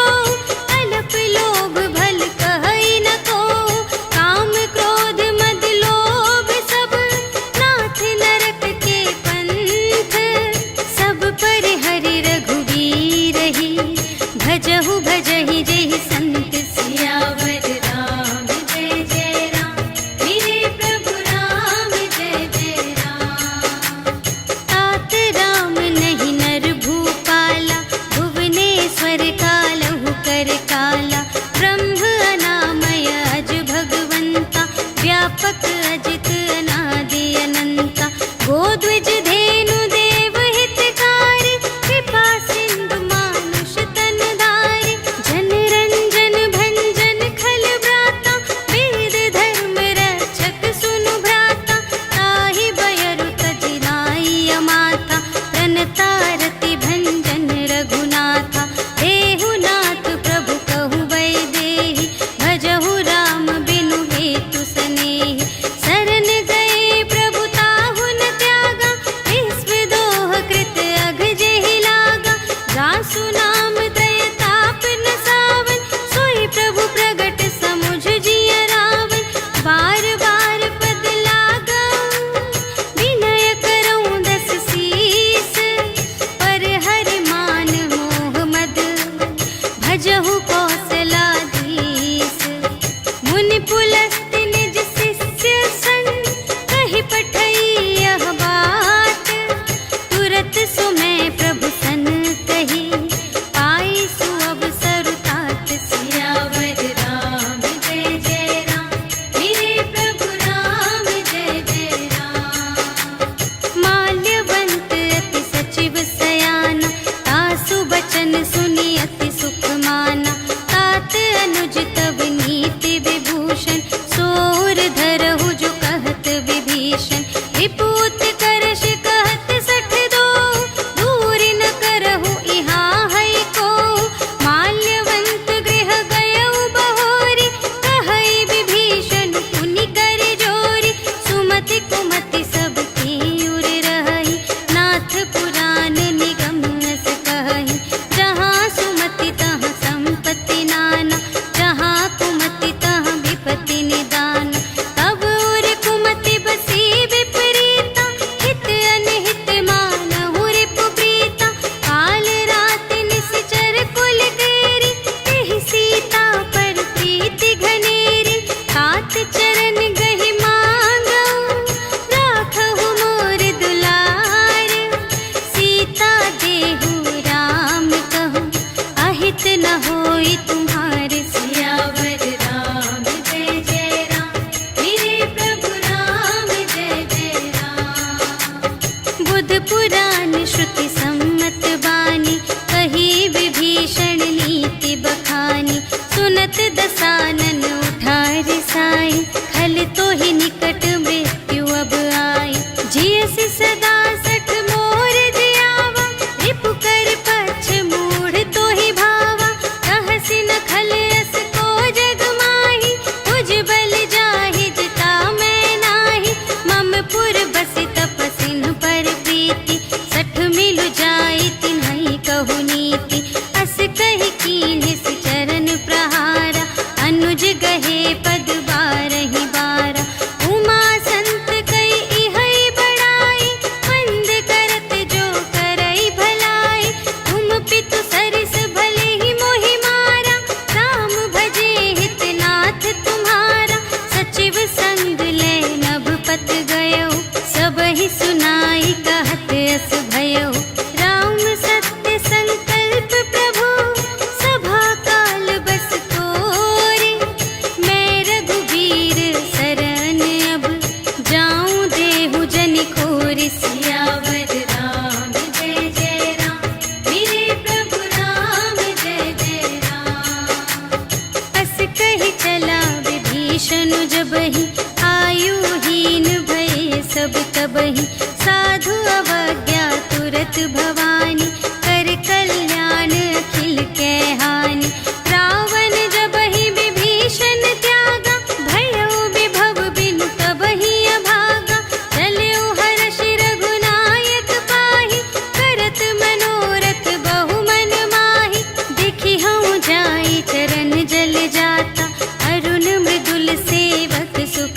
भजहु कौशलाधीश। मुनि पुलस्त्य निज शिष्य सन, कहि पठई यह बात। तुरत सुमय प्रभु सन कही, पाई सुअवसर तात। सियावर राम जय जय राम, मेरे प्रभु राम जय जय राम। माल्यवंत अति सचिव सयाना, तासु बचन सुनि अति सुख माना। तात अनुज तब नीति विभूषण, सोर धरहु जो कहत विभीषण। विपूत करश कहत सठ दो, दूर न करहु इहाँ है को। माल्यवंत गृह गयउ बहोरी, कहई विभीषण पुनि कर जोरी। सुमति कुमति सब की उर रही, नाथ पुराण निगम अस कहई। जहाँ सुमति तहाँ संपत्ति नाना, जहाँ कुमति तहाँ विपत्ति निदान। तब उर कुमति बसी विपरीता, हित अनहित मानहु रिपु प्रीता। काल रात निश्चर कुल केरी, तेहि सीता पर प्रीति घनेरी। तात चरण गहि मांगऊ, राखहु मोर दुलार। सीता देहु राम कहूँ, अहित न होई तुम्हारे। सियावर राम जय जय राम, मेरे प्रभु राम जय जय राम। बुध पुराण श्रुति सम्मत बानी, कही विभीषण नीति बखानी। सुनत दसानन उठा रिसाई, खल तो ही निकट मृत्यु अब आई। जियसि सदा सठ मोर जियावा, रिपु कर पक्ष मूढ़ तो ही भावा। कहसि न खल अस को जग माही, तुझ बल जाहि जिता मैं नाही। मम पुर बसि तपसिन पर प्रीति, सठ मिलु जाई तिन्हई कहु नीति। अस कहि कीन्हि सि चरण प्रहारा, अनुज गहे पद बारहि बारा। उमा संत कई इहै बड़ाई, मंद करत जो करई भलाई। तुम पितु सरिस भले ही मोहि मारा, राम भजे हित नाथ तुम्हारा। सचिव संग ले नभ पत गयो, सबहि सुनाई कहत अस भयो। राम सत्य संकल्प प्रभु, सभा काल बस तोरे। मैं रघुबीर शरण अब, जाऊं देहु जनि खोरि। सियावर राम जय जय राम, मेरे प्रभु राम जय जय राम। अस कहि चला विभीषण जबहि, आयुहीन भये सब तबहि। साधु अवज्ञा तुरत भवानी, कर कल्याण अखिल के हानि। रावण जबहि विभीषण त्यागा, भयो विभव बिनु तबहि अभागा। चलऊ हर्षि रघुनायक पाहि, करत मनोरथ बहु मन माहि। देखि हऊँ जाई चरण जल जाता, अरुण मृदुल सेवक सुख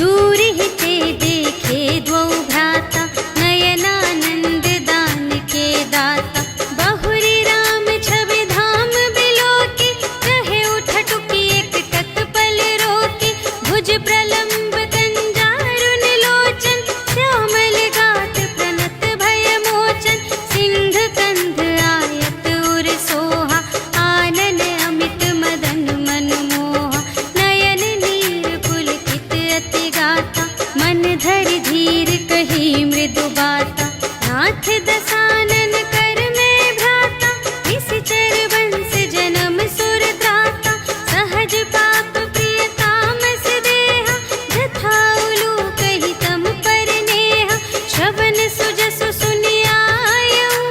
दूर ही ते देखे द्वौ भ्राता, नयनानंद दान के दाता। बहुरी राम छवि धाम बिलोके, रहे उठटुकी एक तत्पल रोके। भुज प्रलंब कंजारुन लोचन, श्यामल गात प्रणत भय मोचन। सिंह कंध आयत उर सोहा, आनन अमित मदन मन मोहा। नयन नीर पुलकित अति गाता, मन धरि धीर कही मृदु बाता। नाथ दसानन कर में भ्राता, निश्चर वंश जन्म सुर त्राता। सहज पाप प्रिय तामस देहा, जथा उलूक हितम पर नेहा। श्रवण सुजसु सुनि आयऊ,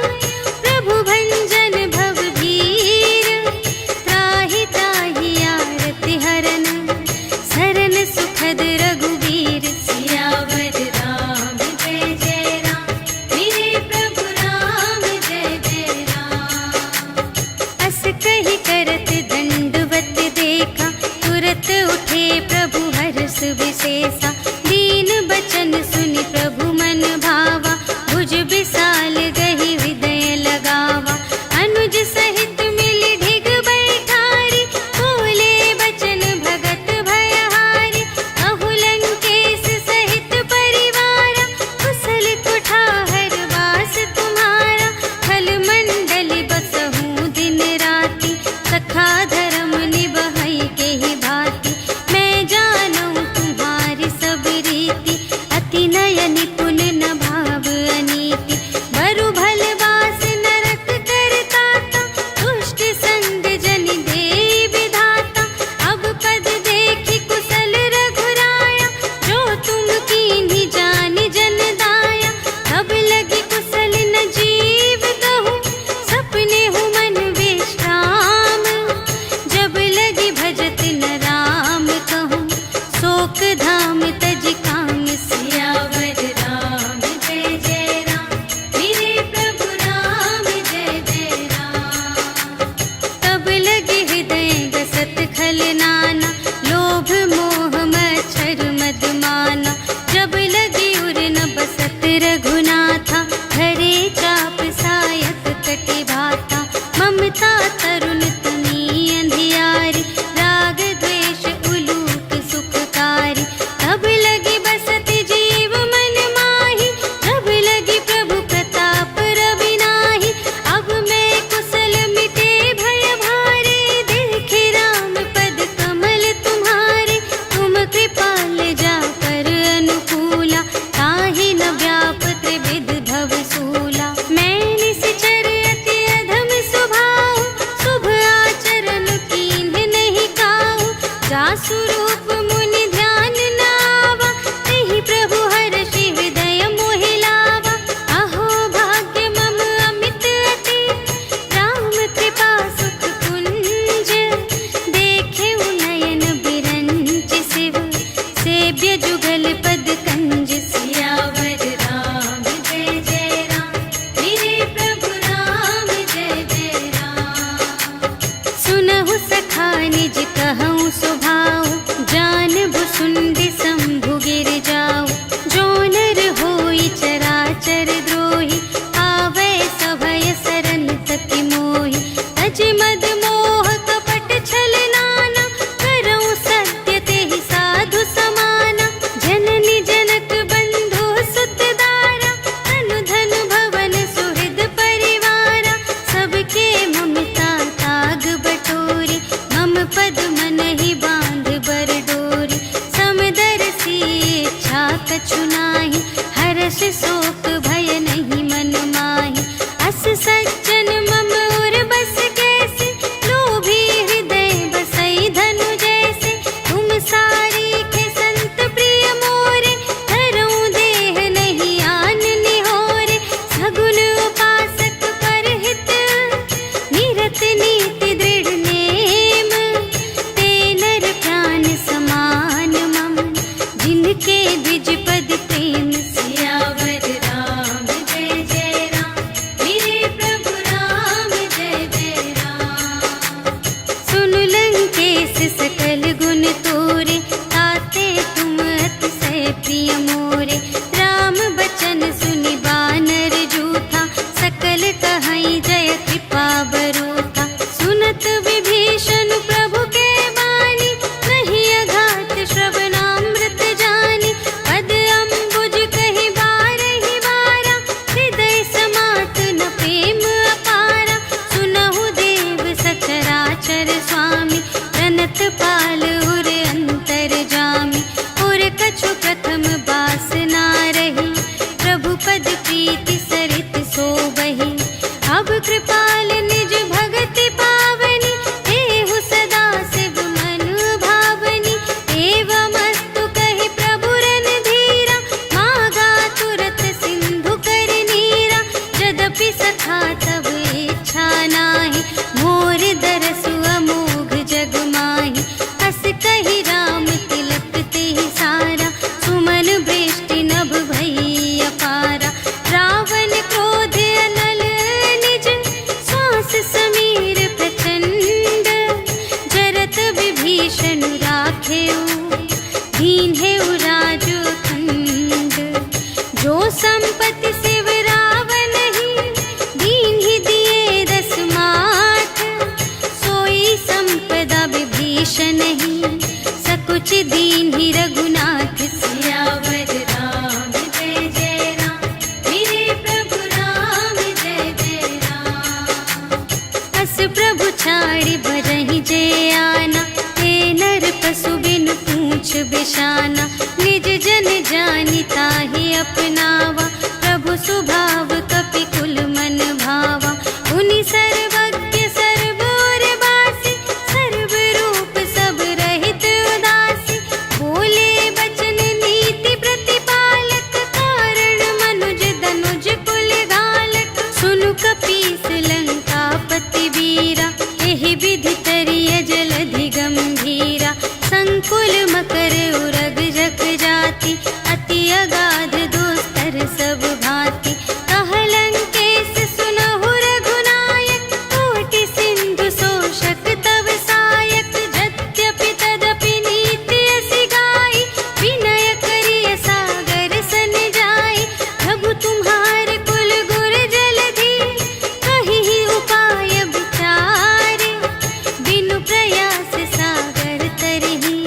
प्रभु भंजन भव भीर। त्राहि त्राहि आरति हरन, सरन सुखद रघुवीर। सियावर राम जय जय राम, मेरे प्रभु राम जय जय राम। अस कहि करत दंडवत देखा, तुरत उठे प्रभु हर्ष विशेषा। दीन बचन सुनि प्रभु मन भावा, भुज विशाल गहि हृदय लगावा। अनुज सहित मिलि ढिग बैठारी, बोले बचन भगत भयहारी। अहु लंकेश सहित परिवारा, कुशल कुठार वास तुम्हारा। खल मंडल बसहु दिन राति, सखा धर्म निबहै केहि भांति। मैं जानऊ तुम्हारी सब रीति, अति नय निपुण न भाव अनीति। बरु भल बास नरक करताता, दुष्ट संग जन देई विधाता। अब पद देखि कुशल रघुराया, जो तुम कीन्ही जानि जन दाया। अब लगी कुशल न जीव कहूँ, सपने हूँ मन विश्राम। जब लगी भजत न राम कहूँ, शोक धाम तज काम। सियावर राम जय जय राम, मेरे प्रभु राम जय जय राम। तब लगे हृदय गसत खल नाना, लोभ मोह मच्छर मद माना। जब लगी उर न बसत रघुनाथा, धरे चाप सायक कटि भाता। ममता तरुण तनी अंधियारी, राग द्वेष उलूक सुखकारी। तब लगी बसत जीव मन माही, जब लगी प्रभु प्रताप रवि नाही। अब मैं कुशल मिटे भय भारे, देखे राम पद कमल तुम्हारे। तुम कृपाल जा पर अनुकूला, ताहि न व्याप त्रिविध भव सूला। मैं निश्चर अति अधम स्वभाव, शुभ आचरण कीन्ह नहीं काहू। जासु रूप मुनि ध्यान न आवा, तेहि प्रभु हर्षि हृदय मोहि लावा। अहो भाग्य मम अमित अति, राम कृपा सुख कुंज। देखे नयन बिरंच शिव, सेव्य जुगल पद कंज। सियावर राम जय जय राम, मेरे प्रभु राम जय जय राम। सुनहु सखा निज कहऊँ स्वभाव, जान भुसुंडी शंभु गिर जाऊ। जो नर होई चराचर द्रोही, आवे सभय सरन तति मोहि। तज मद मोह कपट छल नाना, करऊँ सत्य तेहि साधु समाना। जननी जनक बंधु सुत दारा, तनु धन भवन सुहृद परिवारा। सबके ममता ताग बटोरी, मम पद मन ही बांध बर डोरी। समदर्शी इच्छा कछु नाही, हर्ष शोक भय नहीं मन माही। अस सज्जन मम उर बस कैसे, लोभी हृदय बसई धनु जैसे। तुम सारी के संत प्रिय मोरे, धरऊँ देह नहीं आन निहोरे। सगुन उपासक परहित, निरत नीति दृढ़ नेम। ते नर प्राण समान मम, जिनके द्विज पद प्रेम। सियावर राम जय जय राम, मेरे प्रभु राम जय जय राम। सुन लंकेश सकल गुण तोरे, ताते तुम अति दीन है राजो खंड। जो संपत्ति शिव रावण ही दीन ही दिए 10 माथ। सोई संपदा विभीषण ही सकुच दीन ही रघुनाथ। सियावर राम जय जय राम, मेरे प्रभु राम जय जय राम। अस प्रभु छाड़ी भजहि जय आना, हे नर पशु बिन पूछ बिशाना। निज जन जानि ताहि अपनावा, प्रभु स्वभाव कपि कुल मन भावा। उनि सर्वज्ञ सर्व और बासी, सर्व रूप सब रहित उदासी। बोले बचन नीति प्रतिपालक, कारण मनुज धनुज कुल घालक। सुनु कपीस लंकापति वीरा, एहि विधि तरिय जलधि गंभीरा। संकुल मकर उरग जग जाति, अति अगाध दोस्तर सब भांति। कहलंकेश सुनहु रघुनायक, कोटि सिंधु शोषक तव सायक। यद्यपि तदपि नीति असि गाई, विनय करिय सागर सन जाई। प्रभु तुम्हार कुल गुर जलधि, कहिहि उपाय विचारे। बिनु प्रयास सागर तरहि,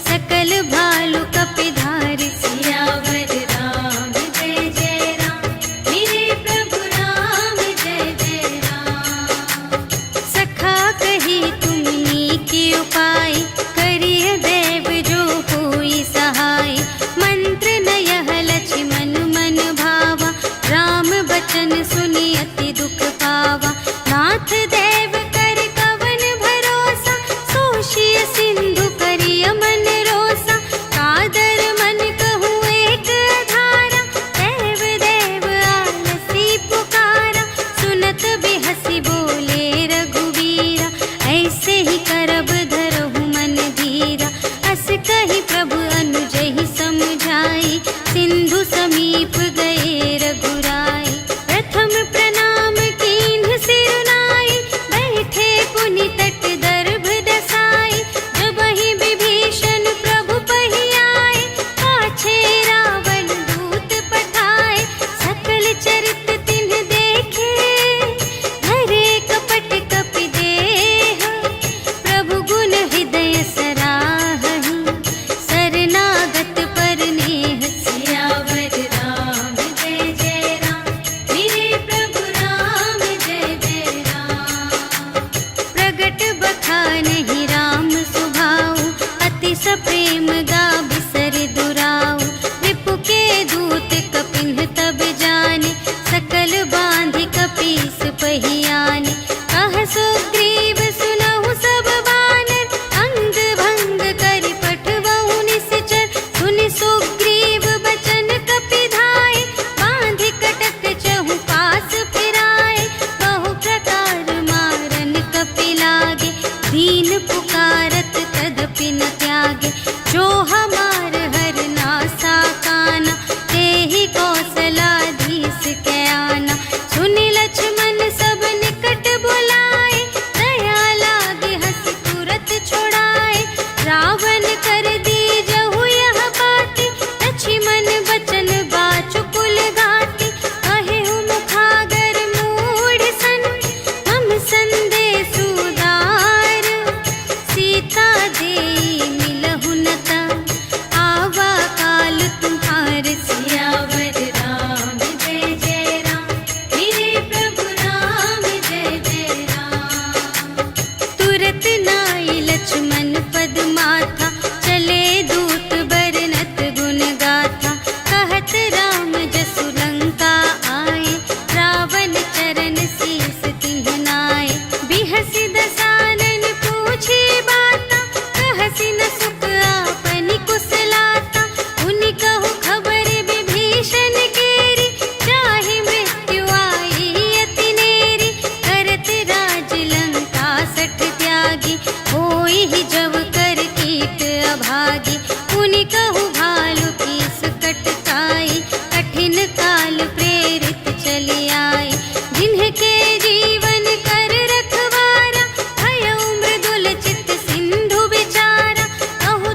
सकल भालु कपिधारि। सियावर राम जय जय राम, मेरे प्रभु राम जय जय राम। सखा कही तुमनी के उपाय, करिय देव जो होई सहाय। मंत्र नयह लक्ष्मण मन भावा, राम बचन सुनि अति दुख पावा। नाथ देव कर कवन भरोसा, सोषिय सिंधु करिय मन रोसा। कादर मन कहूँ एक अधारा, देव देव आलसी पुकारा। सुनत बिहसी बोले रघुवीरा, ऐसे ही करब धरहु मन धीरा। अस कही प्रभु अनुजहि समझाई, सिंधु समीप गए रघुराई। प्रथम प्रणाम कीन्ह सिरुनाई, बैठे पुनि तट दर्भ दसाई। जबहि विभीषण प्रभु पहि आए, पाछे रावण दूत पठाए। सकल चरित तिन्ह देखे, धरे कपट कपि देह। प्रभु गुण हृदय सराहहि, शरणागत पर नेह। सियावर राम जय जय राम, मेरे प्रभु राम जय जय राम। प्रगट बखानहि राम सुभाऊ, अति सप्रेम गा बिसर दुराऊ। रिपु के दूत कपिन्ह तब जाने, सकल बांधि कपीस पहि आने। कह सुग्रीव सुनहु सब बानर, अंग भंग करि पठवहु निश्चर। सुनि सुग्रीव बचन कपिधाय, बांधि कटक चहु पास फिराए। बहु प्रकार मारन कपि लागे, दीन पुकारत तदपि न त्यागे। जो हमार हर नासा काना, तेहि कौशलाधीश के आना। सुनि लक्ष्मण सब निकट बुलाए, दया लागे हँसि तुरत छुड़ाए। रावण कर दीजहु यह बाती, लक्ष्मण बचन बाचु कुल घाती। कहेहु मुखागर मूढ़ सन, हम संदेश उदार। सीता देई मिलहु न ता, आवा काल तुम्हार। सियावर राम जय जय राम, मेरे प्रभु राम जय जय राम। तुरत नाई लक्ष्मण पद माथा, चले दूत बरनत गुण गाथा। कहत राम जसु लंका आए, रावण चरण शीस तिन्ह नाए। बिहसि दसानन पूछे बाता, कहसि न सुख आपनि कुशलाता। उनि कहु खबर विभीषण केरी, चाहे मृत्यु आई अति नेरी। करत राज लंका सठ त्यागी, होई ही जब कर कीट अभागी। उनि कहु भालु कीस कटकाई, कठिन काल प्रेरित चली आई। जिन्हके जीवन कर रखवारा, भयउ मृदुल चित सिंधु विचारा। कहु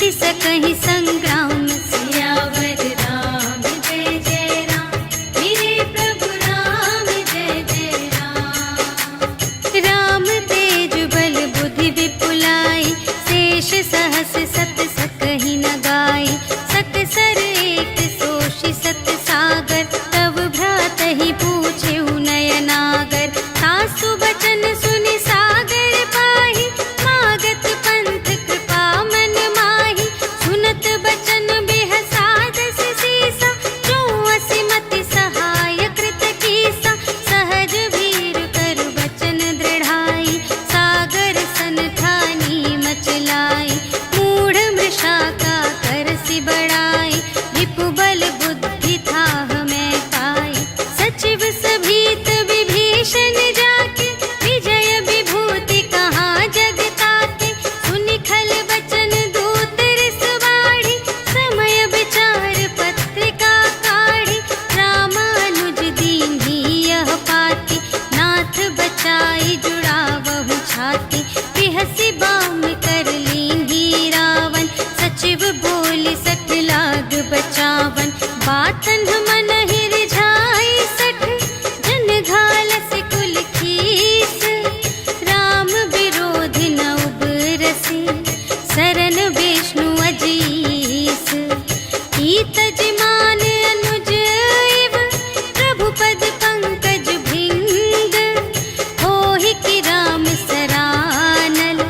मिटि सकहि संग्राम। सियावर राम जय जय राम, मेरे प्रभु राम जय जय राम। राम तेज बल बुद्धि विपुलाई, शेष सहस सत सकहि न गाई। सकसर एक सोषि सत सागर, तब भ्रातहि पूछेउ नयनागर। सासु बचन सुनि सागर पाहि, मागत पंथ कृपा मन माहि। सुनत बचन बिहसादस सीसा, जो असिमति सहाय कृत कीसा। सहज भीर कर बचन दृढ़ाई, सागर सन ठानी मचलाई। मूढ़ मृषा का करसि बढ़ाई, रिपु बल बुद्धि थाह मैं पाई। सचिव सभीत विभीषण जाके, विजय विभूति कहाँ जग ताके। सुनि खल बचन दूत रिस बाढ़ी, समय विचार पत्रिका काढ़ी। रामानुज दीन्ही यह पाती, नाथ बचाई जुड़ावहु छाती। बिहसि बाम कर लीन्ही रावण, सचिव बोलि सठ लाग बचावन। बातन मन रिझाई सठ, जन घालसि कुल खीस। राम विरोधि न उबरसि, सरन विष्णु अजीस। ईत जिमान अनुज इव, प्रभु पद पंकज भृंग। होहि कि राम सरानल,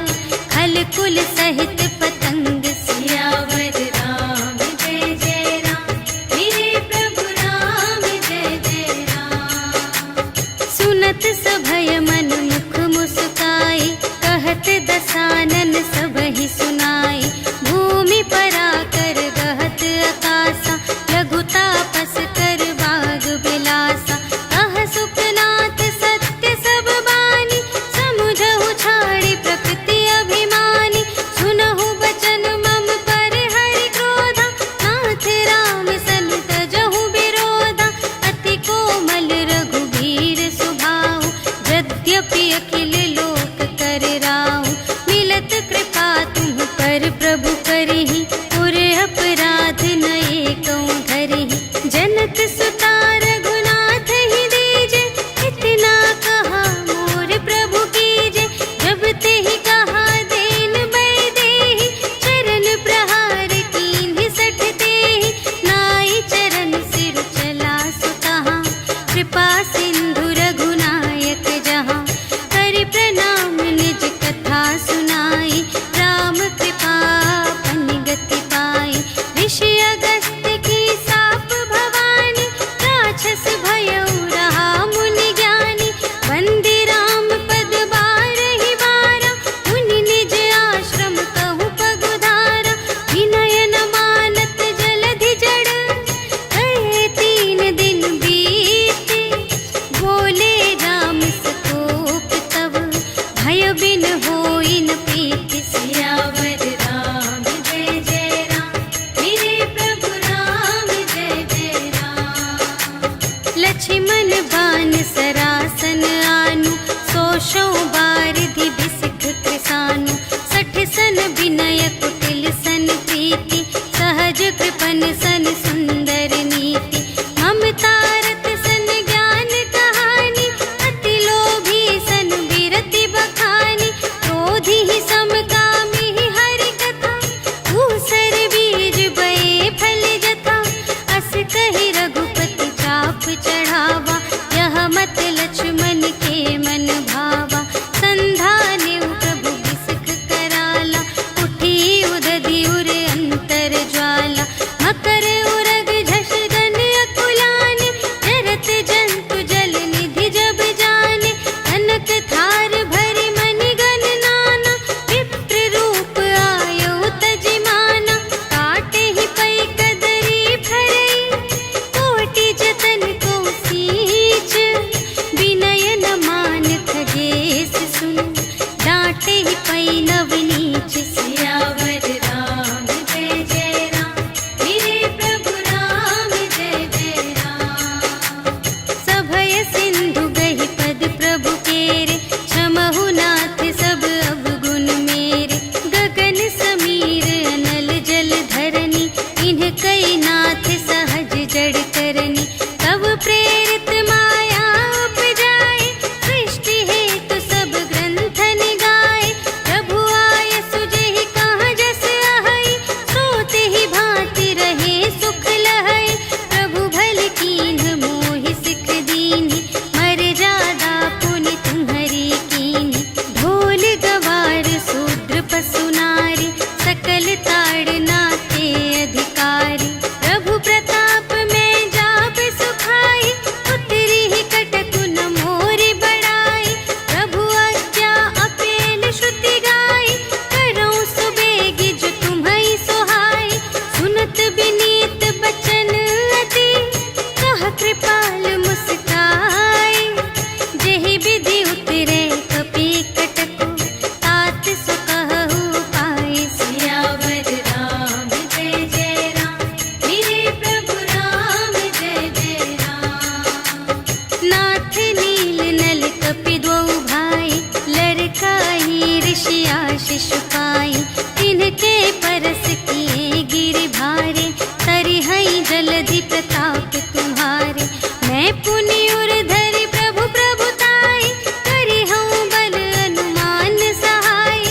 खल कुल सहित पतंग। सियावर राम जय जय राम, मेरे प्रभु राम जय जय राम। सुनत सभय मन मुख मुस्काई, कहत दसानन सबहि सुनाई। भूमि पराकर गहत आकासा, लघु तापस कर बाग बिलासा। कह सुखनाथ सत्य सब बानी, समुझहु छाड़ी प्रकृति अभिमानी। सुनहु बचन मम पर हरि क्रोधा, नाथ राम सन तजहु विरोधा। अति कोमल रघुबीर सुभाऊ, यद्यपि अखिल लोक कर राऊ। मिलत कृपा तुम पर प्रभु करहि, पुर अपराध न एकौ धरहि। जनक सुता रघुनाथ ही दीजे, इतना कहा मोर प्रभु कीजे। जब तेहि कहा देन बै देहि, चरण प्रहार कीन्हि सठ तेहि। नाई चरण सिर चला सुतहाँ, कृपा सिंधु रघुनायक जहाँ। करि प्रणाम निज कथा सुनाई, राम कृपा पनि गति पाई। ऋषि अगस्त्य की साप भवानी, राक्षस भयउ रहा मुनि ज्ञानी। वंदे राम पद बारहि बारा, मुनि निज आश्रम कहु पगुधारा। विनय न मानत जलधि जड़, कहे 3 दिन बीते। बोले राम सकोप तब, भय बिन होई न प्रीति। सियावर राम जय जय राम, मेरे प्रभु राम जय जय राम। लक्ष्मण बान सरासन आनु, सोषौ बारिधि बिसिख कृसानु। सठ सन विनय कुटिल सन प्रीति, सहज कृपन सन सुंदर नीति। ममता रत सन ज्ञान कहानी, अति लोभी सन बिरति बखानी। क्रोधी ही समकामी हरि कथा, दूसर बीज बये फल जथा। अस कहि रघुपति चाप चढ़ावा, यह मत लक्ष्मण के मन भावा। संधानेउ प्रभु बिसिख कराला, उठी उदधि उर अंतर ज्वाला। मकर उरग झष गन अकुलाने, जरत जंतु जल निधि जब जाने। कनक थार भरि मनि गण नाना, विप्र रूप आयउ तजिमाना। काटेहि पै कदरी फरई, कोटि जतन को सींच। विनय न मान खगेश सुन, डांटेहि पै नव नीच। सियावर राम जय जय राम, मेरे प्रभु राम जय जय राम। सभय सिंधु गहि पद प्रभु केरे, क्षमहु नाथ सब अवगुण मेरे। गगन समीर अनल शिशुपाई, तिनके परस किए गिरि भारे, तरिहई जलधि प्रताप तुम्हारे। मैं पुनि उर धरि प्रभु प्रभुताई, करिहऊँ बल अनुमान सहाय।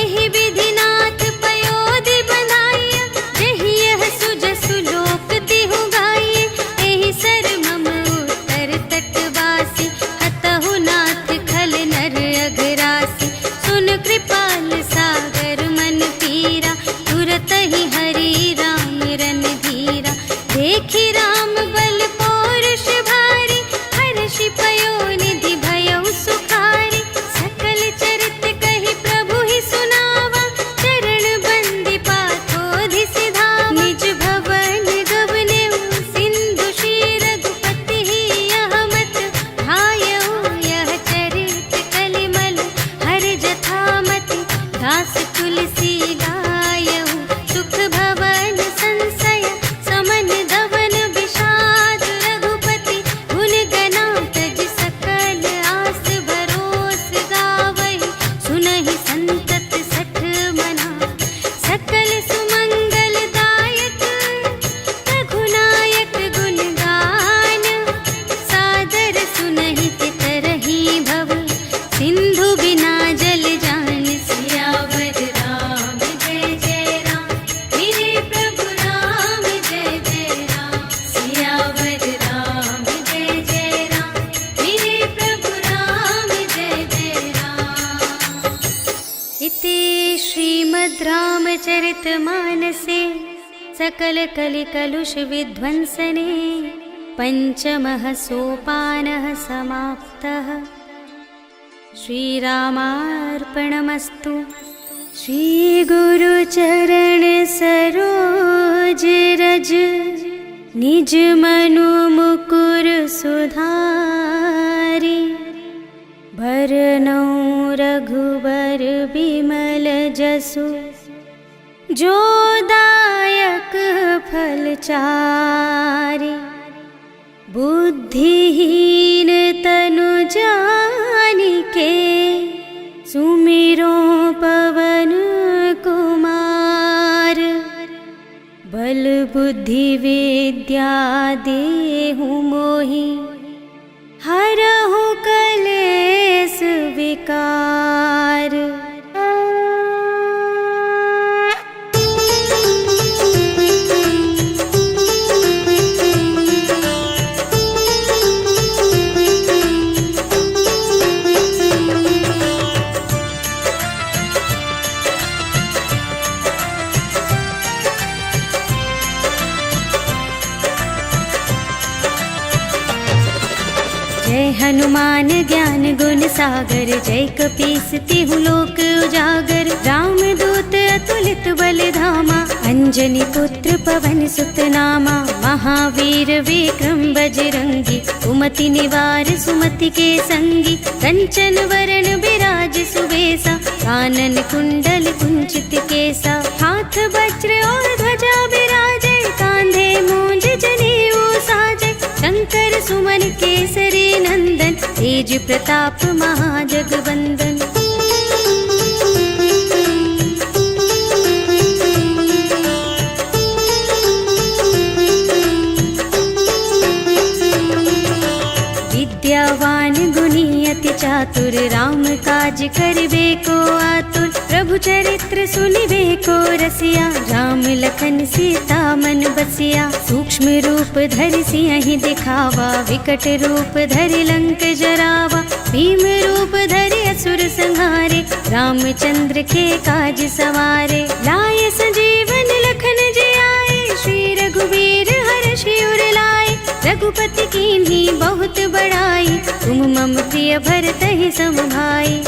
एहि विधिनाथ पयोधि बंधाइया, जेहि यह सुजसु लोक तिहु गाइए। एहि सर मम उत्तर तटवासी, हतहु नाथ खल नर अघरासी। सुन कृपाल सागर मन पीरा, तुरत ही हरि राम रन धीरा। देखि राम बल पौरुष भारी, हर्षि पयोनिधि भयउ सुखारी। सकल चरित कहि प्रभु ही सुनावा, चरण बंदी पाथोधि सिधावा। निज भवन गवनेउ सिंधु श्री रघुपति ही, यह मत भायउ यह चरित कलिमल हर जथामति। दास तुलसी गायउ सुख भवन संशय, समन दवन विषाद रघुपति। गुण गना तज सकल आस भरोस गावहि, सुनहि संतत सठ मना। सकल सुमंगल दायक रघुनायक गुण गान, सादर सुनहि तितरहि भव, सिंधु बिना जल जान। सियावर राम जय जय राम, मेरे प्रभु राम जय जय राम। सियावर राम जय जय राम, मेरे प्रभु राम जय जय राम। इति श्रीमद् रामचरितमानसे सकल कलि कलुष विध्वंसने, पंचमः सोपानः समाप्तः। श्रीरामार्पणमस्तु। श्री गुरु चरण सरोज रज, निज मनु मुकुर सुधारि। भरनौ रघुबर बिमल जसु, जो दायक फल चारि। बुद्धिहीन तनु जानिके, सुमिरो पवन कुमार। बल बुद्धि विद्या देहु मोहि, हरहु कलेस विकार। जय हनुमान ज्ञान गुण सागर, जय कपीस तिहु लोक उजागर। राम दूत अतुलित बल धामा, अंजनी पुत्र पवन सुत नामा। महावीर विक्रम बजरंगी, कुमति निवार सुमति के संगी। कंचन वरण विराज सुबेसा, कानन कुंडल कुंचित केसा। हाथ वज्र और ध्वजा विराजे, कांधे मूंज जनेऊ साजे। शंकर सुमन केसरी नंदन, तेज प्रताप महाजगवंदन। विद्यावान गुणी अति चातुर, राम काज करिबे को आतुर। प्रभु चरित्र सुनिबे को रसिया, राम लखन सीता मन बसिया। सूक्ष्म रूप धरि सियहि दिखावा, विकट रूप धरि लंक जरावा। भीम रूप धरि असुर संहारे, रामचंद्र के काज सवारे। लाय संजीवन लखन जियाए, श्री रघुवीर हर्षि उर लाए। रघुपति कीन्ही बहुत बड़ाई, तुम मम प्रिय भरतहि सम भाई।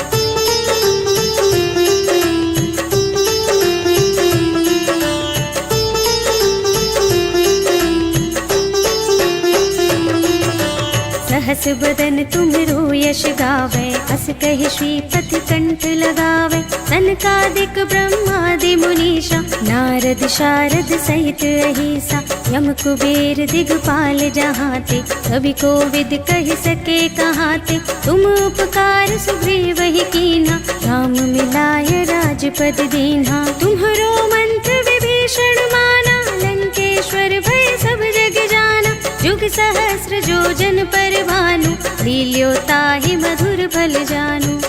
सहस बदन तुम्हरो यश गावे, अस कहि श्रीपति कंठ लगावे। सनकादिक ब्रह्मादि मुनीषा, नारद शारद सहित अहिसा यम कुबेर दिगपाल जहाँ ते, कवि कोविद कह सके कहाँ ते। तुम उपकार सुग्रीव ही कीन्हा, राम मिलाय राजपद दीन्हा। तुम्हरो मंत्र विभीषण माना, लंकेश्वर भय सब जग जाना। जुग सहस्र जो जन पर भानु, लील्यो ताहि मधुर फल जानू।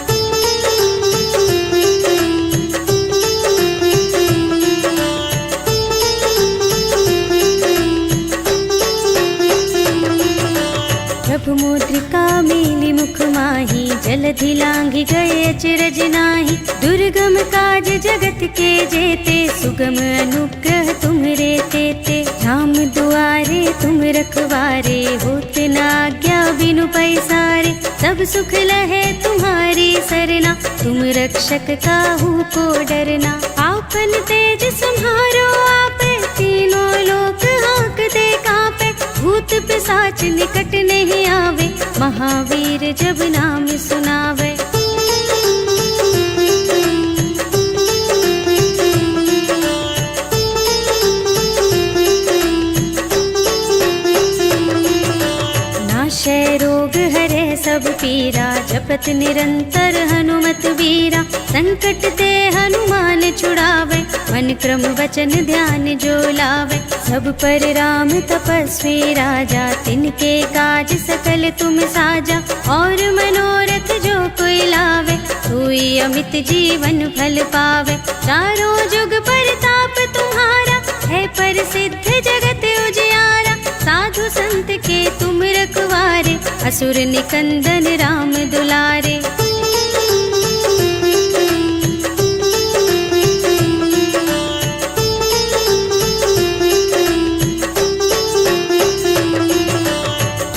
प्रभु मुद्रिका मेली मुख माही, जलधि लांघि गए अचरज नाही। दुर्गम काज जगत के जेते, सुगम अनुग्रह तुम्हरे तेते। राम दुआरे तुम रखवारे, होत न आज्ञा बिनु पैसारे। सब सुख लहे तुम्हारी सरना, तुम रक्षक काहू को डरना। आपन तेज सम्हारो आपे, तीनों लोक हांकते कांपे। भूत पिशाच निकट नहीं आवे, महावीर जब नाम सुनावे। नाशय रोग हरे सब पीरा, जपत निरंतर हनुमत वीरा। संकट ते हनुमान छुड़ावे, मन क्रम वचन ध्यान जो लावे। सब पर राम तपस्वी राजा, तिनके काज सकल तुम साजा। और मनोरथ जो कोई लावे, सोई अमित जीवन फल पावे। चारों जुग परताप तुम्हारा, है प्रसिद्ध जगत उजियारा। साधु संत के तुम रखवारे, असुर निकंदन राम दुलारे।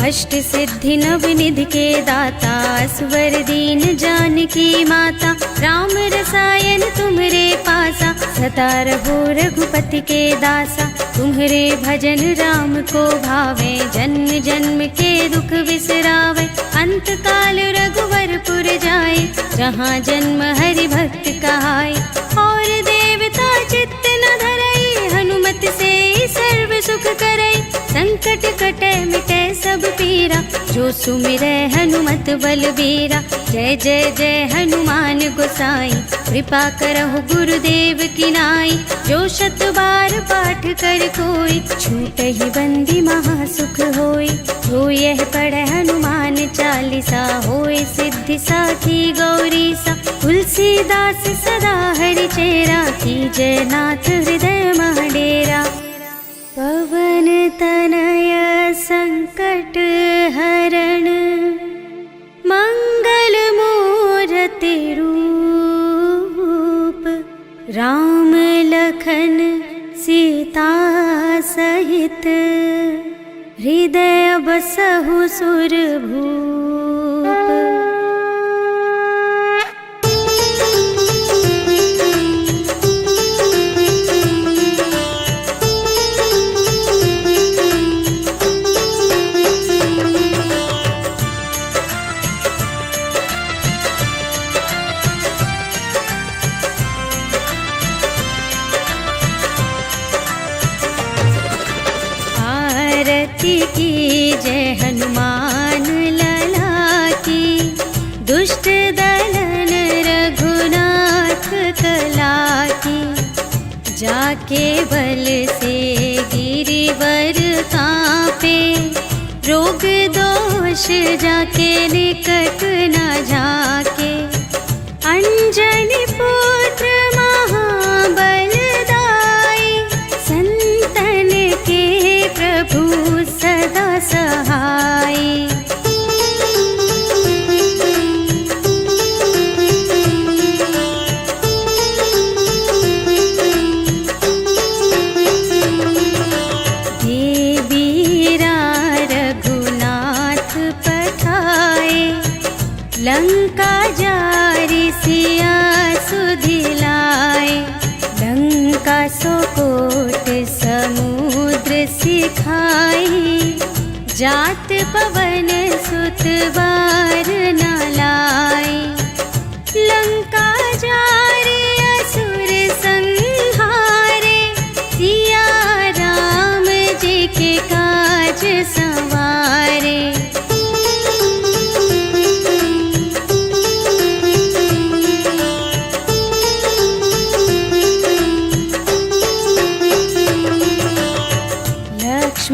अष्ट सिद्धि नव निधि के दाता, असवर दीन जानकी माता। राम रसायन तुम्हरे पासा, सदा रहो रघुपति के दासा। तुम्हरे भजन राम को भावे, जन्म जन्म के दुख बिसरावे। अंत काल रघुवरपुर जाए, जहाँ जन्म हरि भक्त कहाए। और देवता चित्त न धरई, हनुमत से सर्व सुख करई। संकट कटे मिटे सब पीरा, जो सुमिरै हनुमत बलबीरा। जय जय जय हनुमान गोसाई, कृपा करहु गुरुदेव की नाई। जो शत बार पाठ कर कोई, छूटहि बंदी महासुख होई। जो यह पढ़े हनुमान चालीसा, होय सिद्धि साखी गौरीसा। तुलसीदास सदा हरि चेरा, कीजय नाथ हृदय मह डेरा। पवन तनय संकट हरण, मंगल मूरति रूप। राम लखन सीता सहित, हृदय बसहु सुरभूप। की जय हनुमान लला की, दुष्ट दलन रघुनाथ कला की। जाके बल से गिरिवर कांपे, रोग दोष जाके निकट न झाके। अंजनी पुत्र महाबलदाई, संतन के प्रभु सदा सहाय। देवीरा रघुनाथ पठाए, लंका जारि सिया सुधिलाए। लंका सोकोट समुद्र सिखाई, जात पवन सुत बार न लाई। लंका जारि असुर संहारे,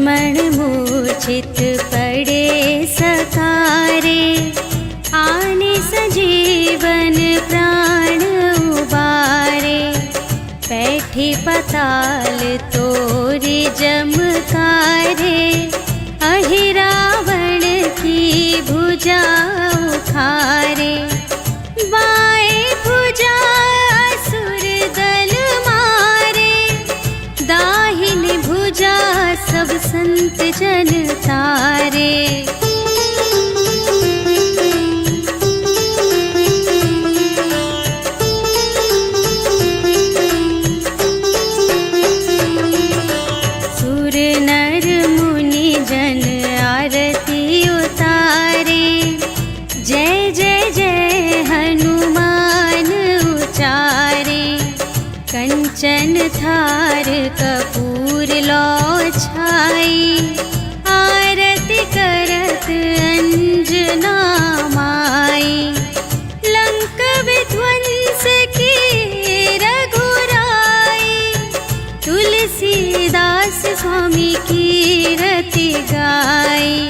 लक्ष्मण मूर्छित पड़े सकारे, आने सजीवन प्राण उबारे। बैठी पताल तोरी जमकारे, अहि रावण की भुजा उखारे। बाएं भुजा असुर दल मारे, दाहिनी भुजा सब संत जन तारे। सुर नर मुनि जन आरती उतारे, जय जय जय हनुमान उचारे। कंचन थार कपूर लो छाई, आरती करत अंजना माई। लंक विध्वंस की रघुराई, तुलसीदास स्वामी की रति गाई।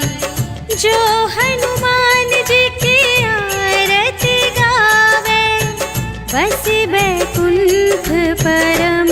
जो हनुमान जी की आरती गावे, बस बैकुंठ परम